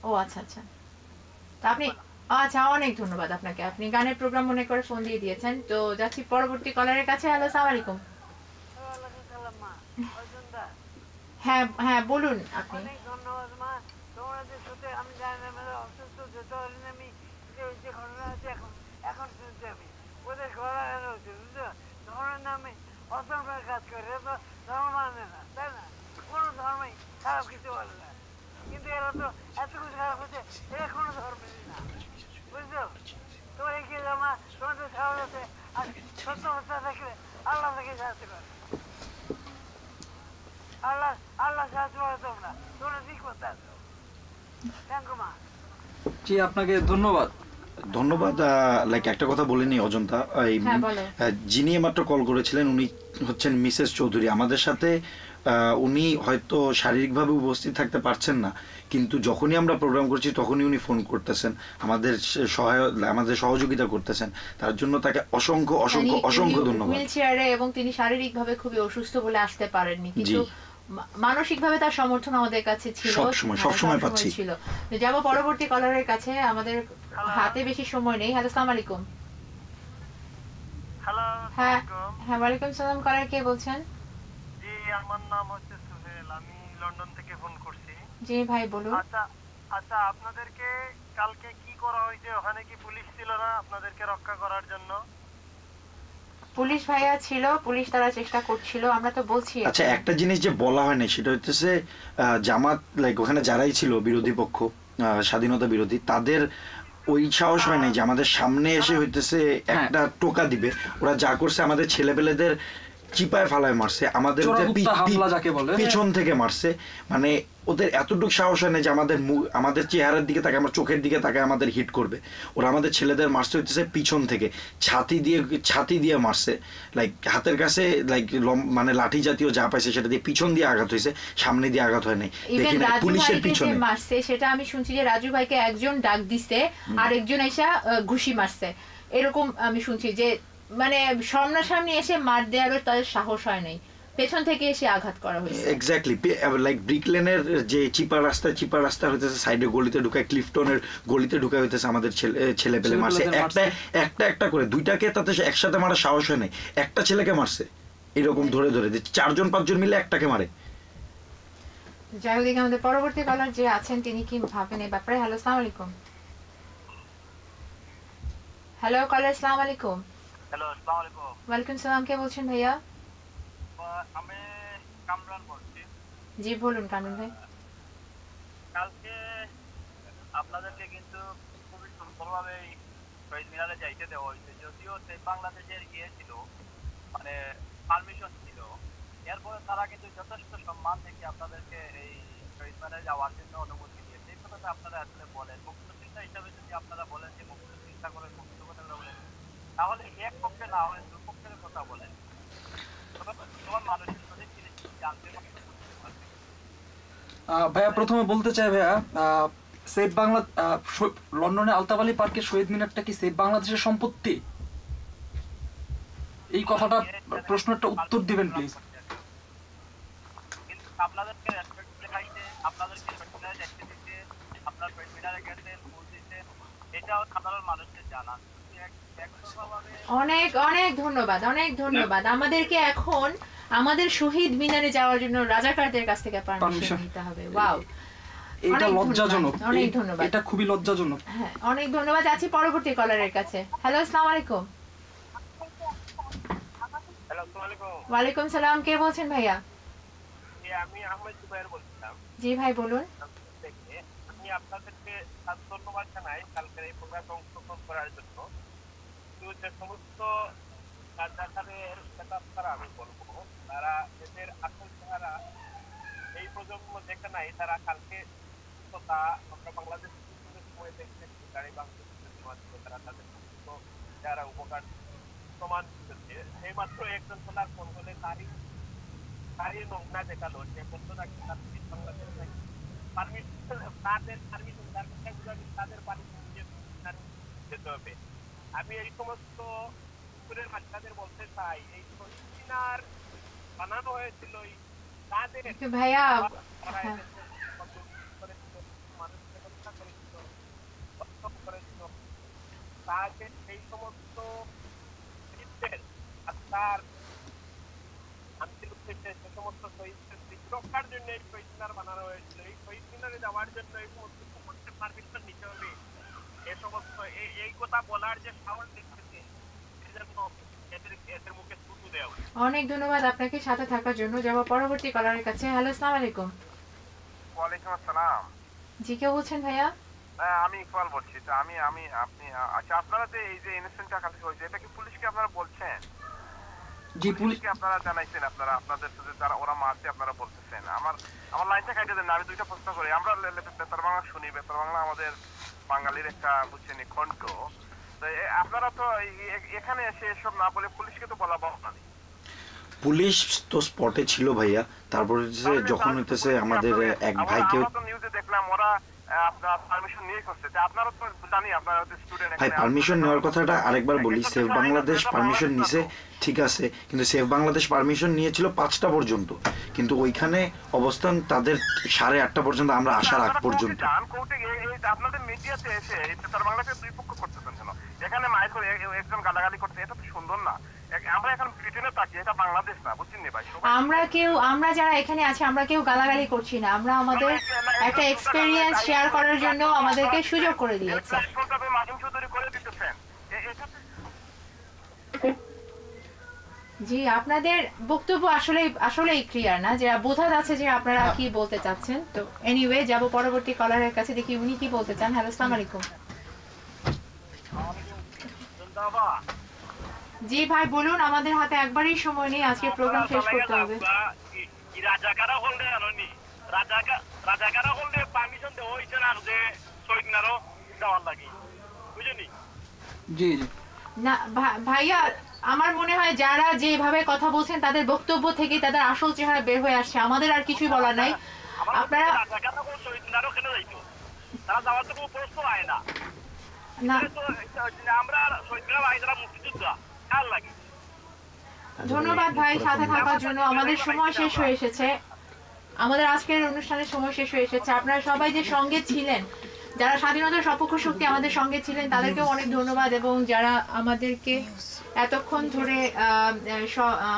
S1: ও আচ্ছা আচ্ছা, তা আপনি আচ্ছা অনেক ধন্যবাদ আপনাকে, আপনি গানের প্রোগ্রাম মনে করে ফোন দিয়ে দিয়েছেন। তো যাচ্ছি পরবর্তী কলারের কাছে। হ্যালো আসসালামু আলাইকুম। হ্যাঁ হ্যাঁ বলুন আপনি।
S11: অনেক ধন্যবাদ মা, তোমাদের সাথে আমি জানি না মেয়েরা অসুস্থ যেতে পারি না। আমি যে ঘটনা হচ্ছে এখন শুনছি আমি ওদের ঘোরা হচ্ছে বুঝছো। ধর্মের নামে অসংখ্য কাজ করে, তো ধর্ম মানে না, তাই না? কোনো ধর্মই খারাপ কিছু বলে না, কিন্তু এরা তো এত কিছু খারাপ হচ্ছে, এরা কোনো ধর্মেরই না, বুঝছো? তোমার এগিয়ে যাও মা, তোমাদের সাহস আছে, আর সত্য অবস্থা থাকলে আল্লাহ থেকে সাহায্য করে। আল্লাহ সাহায্য করে, তোমরা ঠিক করতে আসো। থ্যাংক ইউ মা।
S4: জি আপনাকে ধন্যবাদ।
S2: ধন্যবাদ। লাইক একটা কথা বলিনি অজন্তা, যিনি মাত্র কল করেছিলেন উনি হচ্ছেন মিসেস চৌধুরী। আমাদের সাথে উনি হয়তো শারীরিকভাবে উপস্থিত থাকতে পারছেন না, কিন্তু যখনই আমরা প্রোগ্রাম করছি তখনই উনি ফোন করতেছেন, আমাদের সহযোগিতা করতেছেন। তার জন্য তাকে অসংখ্য অসংখ্য অসংখ্য ধন্যবাদ।
S1: হুইল চেয়ারে, এবং তিনি শারীরিকভাবে খুবই অসুস্থ বলে আসতে পারেননি, কিন্তু মানসিকভাবে তার সমর্থন আমাদের কাছে ছিল,
S2: সবসময় পাচ্ছি।
S1: ছিল। যাব পরবর্তী কলারের কাছে, আমাদের হাতে বেশি সময় নেই। হ্যালো আসসালামু আলাইকুম।
S3: হ্যালো
S1: হ্যাঁ হ্যাঁ ওয়ালাইকুম সালাম, কলার কে বলছেন?
S3: জি আমার নাম হচ্ছে সুহেল, আমি লন্ডন থেকে ফোন করছি।
S1: জি ভাই বলুন।
S3: আচ্ছা আপনাদেরকে কালকে কি করা হয়েছে? ওখানে কি পুলিশ ছিল না আপনাদেরকে রক্ষা করার জন্য?
S1: পুলিশ ভাইয়া ছিল, পুলিশ তারা চেষ্টা করছিল, আমরা তো বলছি।
S2: আচ্ছা একটা জিনিস যে বলা হয় না সেটা হচ্ছে জামাত, লাইক ওখানে যারাই ছিল বিরোধী পক্ষ, স্বাধীনতা বিরোধী, তাদের ওই সাহস হয় নাই যে আমাদের সামনে এসে হইতেছে একটা টোকা দিবে। ওরা যা করছে আমাদের ছেলেপেলেদের চিপায় ফালায় মারছে, আমাদের পিছন থেকে মারছে। মানে ওদের এতটুকু সাহস হয় না যে আমাদের চেহারার দিকে তাকে, আমার চোখের দিকে তাকে আমাদের হিট করবে। ওরা আমাদের ছেলেদের মারছে হইতেছে পিছন থেকে, ছাতি দিয়ে মারছে। লাইক হাতের কাছে লাইক মানে লাঠি জাতীয় যা পাইছে সেটা দিয়ে পিছন দিয়ে আঘাত হয়েছে, সামনে দিয়ে আঘাত হয় নাই। দেখি না পুলিশের পিছনে
S1: মারছে, সেটা আমি শুনছি যে রাজু ভাইকে একজন ডাক দিছে আর একজন এসে ঘুষি মারছে, এরকম আমি শুনছি। যে মানে সামনাসামনি এসে মার দেওয়ারও তাদের সাহস হয় নাই, পেছন থেকে এসে আঘাত করা হয়েছে।
S2: এক্স্যাক্টলি লাইক ব্রিকলেনের যে চিপার রাস্তা হইতেছে সাইডে গলিতে ঢুকায়, ক্লিফটনের গলিতে ঢুকায় হইতেছে আমাদের ছেলে পেলে মারছে। একটা করে দুইটাকে তাতে একসাথে মারার সাহস হয় নাই, একটা ছেলেকে মারছে এরকম ধরে ধরে, যে 4-5 মিলে একটাকে মারে।
S1: যাই হোক, আমাদের পরবর্তী কলার যে আছেন তিনি কি ভাবেন এই ব্যাপারে। হ্যালো আসসালামু আলাইকুম। হ্যালো কলার, আসসালামু আলাইকুম।
S3: হ্যালো আসসালামু আলাইকুম।
S1: ওয়ালাইকুম সালাম, কে বলছেন ভাইয়া?
S3: আমি কামরান বলছি।
S1: জি বলুন কামরান ভাই।
S3: কালকে আপনাদেরকে কিন্তু খুবই সুন্দরভাবে শহীদ মিনারে যাইতে দেওয়া হয়েছে, যদিও সেই বাংলাদেশের গিয়েছিল মানে পারমিশন ছিল, এরপরে তারা কিন্তু যথেষ্ট সম্মান থেকে আপনাদেরকে এই শহীদ মিনারে যাওয়ার জন্য অনুমতি দিয়েছে। এই কথাটা আপনারা আসলে বলেন, মুক্ত চিন্তা হিসাবে যদি আপনারা বলেন যে মুক্ত চিন্তা করেন, মুক্ত কথা বলেন, তাহলে এক পক্ষে না হলে দুপক্ষের কথা বলেন।
S4: ভাইয়া প্রথমে বলতে চাই ভাইয়া, সেফ বাংলা লন্ডনে আলতাবালি পার্কের শহীদ মিনারটা কি সেফ বাংলাদেশের সম্পত্তি? এই কথাটা প্রশ্নটা উত্তর দিবেন প্লিজ।
S3: আপনাদেরকে রেসপেক্ট দেখাইতে, আপনাদেরকে শহীদ দেখতে দিতে, আপনার শহীদ মিনারে গেছেন, ফুল দিতে, এটাও সাধারণ মানুষের জানা।
S1: অনেক অনেক ধন্যবাদ, অনেক ধন্যবাদ। আমাদেরকে এখন আমাদের শহীদ মিনারে যাওয়ার জন্য রাজাকারদের কাছ থেকে পারমিশন নিতে হবে। ওয়াও,
S4: এটা লজ্জাজনক,
S1: অনেক ধন্যবাদ,
S4: এটা খুবই লজ্জাজনক।
S1: হ্যাঁ অনেক ধন্যবাদ। আছি পরবর্তী কলারের কাছে। হ্যালো আসসালামু আলাইকুম।
S3: হ্যালো, আসসালামু আলাইকুম।
S1: ওয়ালাইকুম সালাম, কে বলছেন ভাইয়া?
S3: আমি আহমেদ জুবাইর বলছিলাম
S1: জি ভাই বলুন।
S3: থেকে। আমি আপনাদেরকে ধন্যবাদ জানাই কালকের এই প্রোগ্রামে অংশগ্রহণ করার জন্য। কিন্তু যে সমস্ত রাজাকারের নেতারা আমি বলবো, তারা এদের আসল চেহারা এই প্রজন্ম দেখে নাই। তারা কালকে তা আমরা বাংলাদেশ সময় দেখতেছি গাড়ি বাংলাদেশের মাধ্যমে তারা তাদের সমস্ত যারা উপকার প্রমাণ করেছে। এই মাত্র একজন তোলার ফোন হলে তারই নমুনা দেখালো যে বলতো নাকি বাংলাদেশ নাকি তাদের পারমিশন যেতে হবে। আমি এই সমস্ত স্কুলের বাচ্চাদের বলতে চাই, এই শহীদ বানানো হয়েছিল তাদের
S1: ভাইয়া
S3: মানুষকে হত্যা করেছিল, করেছিল তাকে এই সমস্ত শহীদদের আত্মার শান্তির উদ্দেশ্যে সে সমস্ত শহীদদের রক্ষার জন্য এই শহীদ মিনার বানানো হয়েছিল। এই শহীদ মিনারে যাওয়ার জন্য এই সমস্ত পারমিশন নিতে হবে। এ সমস্ত এই কথা বলার যে সাহস দেখতেছে সেজন্য এদের মুখে থুতু দেওয়া উচিত।
S1: অনেক ধন্যবাদ আপনাকে সাথে থাকার জন্য। যাব পরবর্তী কলারের কাছে। হ্যালো, আসসালামু আলাইকুম।
S3: ওয়ালাইকুম আসসালাম।
S1: জি, কে বলছেন ভাইয়া?
S3: আমি ইকবাল বলছি। তো আপনি আচ্ছা, আপনারা যে এই যে ইনসিডেন্টটা কালকে হয়েছে, এটা কি পুলিশকে আপনারা বলছেন?
S4: জি,
S3: পুলিশকে আপনারা জানাইছেন? আপনাদের সাথে যারা ওরা মারছে আপনারা বলতেছেন? আমার লাইনটা কাটে দেন না, আমি দুইটা প্রশ্ন করি। আমরা বেতার বাংলা শুনি, বেতার বাংলা আমাদের বাঙালির একটা বুঝছেন কণ্ঠ। তো আপনারা তো এখানে এসে এসব না বলে পুলিশকে তো বলা না।
S2: পুলিশ তো স্পটে ছিল ভাইয়া, তারপরে যখন হইতেছে আমাদের এক ভাইকে
S3: নিউজে দেখলাম ওরা আপনার পারমিশন নিয়ে করছে। আপনারা তো জানি আপনারা স্টুডেন্ট।
S2: ভাই পারমিশন নেওয়ার কথাটা আরেকবার বলি, সেফ বাংলাদেশ পারমিশন নিছে ঠিক আছে, কিন্তু সেফ বাংলাদেশ পারমিশন নিয়েছিল 5টা পর্যন্ত, কিন্তু ওইখানে অবস্থান তাদের 8:30 পর্যন্ত, আমরা আসার আগ পর্যন্ত।
S3: আপনাদের মিডিয়াতে এসে বেতার বাংলাদেশের দুই পক্ষ করতেছেন কেন? এখানে মাইক করে একজন গালাগালি করছে, এটা তো সুন্দর না। আমরা এখন ব্রিটেনে থাকি, এটা বাংলাদেশ না, বুঝছেন ভাই?
S1: আমরা যারা এখানে আছি আমরা কেউ গালাগালি করছি না, আমরা আমাদের একটা এক্সপেরিয়েন্স শেয়ার করার জন্য আমাদেরকে সুযোগ করে দিয়েছে। জি, আপনাদের বক্তব্য আসলেই ক্লিয়ার না, যে বোঝা যাচ্ছে যে আপনারা কি বলতে চাচ্ছেন। তো এনিওয়ে, যাব পরবর্তী কলারের কাছে, দেখি উনি কি বলতে চান। হ্যালো, আসসালামু আলাইকুম। জি ভাই বলুন, আমাদের হাতে একবারই সময় নেই, আজকে প্রোগ্রাম শেষ করতে হবে।
S3: রাজাকারা হলে রাজাকারা হলে পারমিশন দেওয়া হয়েছে না যে শহীদ মিনারও যাওয়ার লাগে, বুঝলি?
S4: জি জি
S1: না ভাইয়া, আমার মনে হয় যারা যেভাবে কথা বলছেন তাদের বক্তব্য থেকে তাদের আসল চেহারা বের হয়ে আসছে, আমাদের আর কিছুই বলার নাই। আপনারা
S3: শহীদ মিনারও কেন যাইতো? তারা যাওয়ার তো কোনো প্রশ্ন হয় না। আমরা শহীদ মিনার আই যারা মুক্তিযোদ্ধা কার লাগে।
S1: ধন্যবাদ ভাই সাথে থাকার জন্য। আমাদের সময় শেষ হয়ে এসেছে, আমাদের আজকের অনুষ্ঠানের সময় শেষ হয়ে এসেছে। আপনারা সবাই যে সঙ্গে ছিলেন, যারা স্বাধীনতার সপক্ষ শক্তি আমাদের সঙ্গে ছিলেন, তাদেরকেও অনেক ধন্যবাদ। এবং যারা আমাদেরকে এতক্ষণ ধরে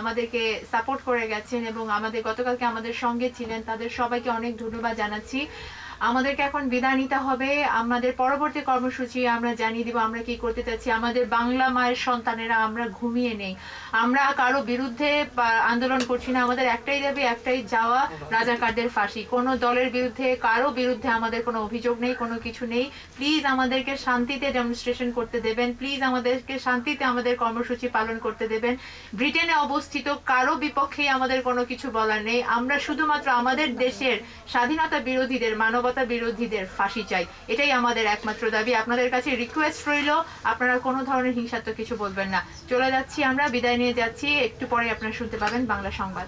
S1: আমাদেরকে সাপোর্ট করে গেছেন এবং আমাদের গতকালকে আমাদের সঙ্গে ছিলেন, তাদের সবাইকে অনেক ধন্যবাদ জানাচ্ছি। আমাদেরকে এখন বিদায় নিতে হবে। আমাদের পরবর্তী কর্মসূচি আমরা জানিয়ে দিব আমরা কি করতে চাচ্ছি। আমাদের বাংলা মায়ের সন্তানেরা আমরা ঘুমিয়ে নেই, আমরা কারো বিরুদ্ধে আন্দোলন করছি না। আমাদের একটাই দাবি, একটাই যাওয়া, রাজাকারদের ফাঁসি। কোনো দলের বিরুদ্ধে, কারো বিরুদ্ধে আমাদের কোনো অভিযোগ নেই, কোনো কিছু নেই। প্লিজ আমাদেরকে শান্তিতে ডেমনস্ট্রেশন করতে দেবেন, প্লিজ আমাদেরকে শান্তিতে আমাদের কর্মসূচি পালন করতে দেবেন। ব্রিটেনে অবস্থিত কারো বিপক্ষেই আমাদের কোনো কিছু বলার নেই। আমরা শুধুমাত্র আমাদের দেশের স্বাধীনতা বিরোধীদের, মানবতা বিরোধীদের ফাঁসি চাই, এটাই আমাদের একমাত্র দাবি। আপনাদের কাছে রিকোয়েস্ট রইল, আপনারা কোনো ধরনের হিংসাত্মক কিছু বলবেন না। চলে যাচ্ছি, আমরা বিদায় নিয়ে যাচ্ছি। একটু পরে আপনারা শুনতে পাবেন বাংলা সংবাদ।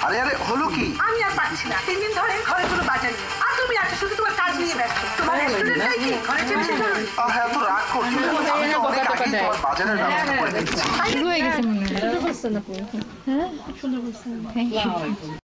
S6: আরে হলো কি?
S13: আমি আর পাচ্ছি না, 3 দিন ধরে ঘরে কোনো বাজার নেই, আর তুমি আছো শুধু তোমার কাজ নিয়ে ব্যস্ত। তোমার রেস্টুরেন্ট নাই কি? ঘরে চেপে চলুন।
S6: হ্যাঁ, তো রাগ করছো। আমি তো অনেক আগেই তোমার বাজারের ব্যবস্থা করে দিচ্ছি।
S1: শুরু হয়ে গেছে মনে হয়। সুন্দর বলছেন আপু। হ্যাঁ সুন্দর বলছেন, থ্যাংক ইউ।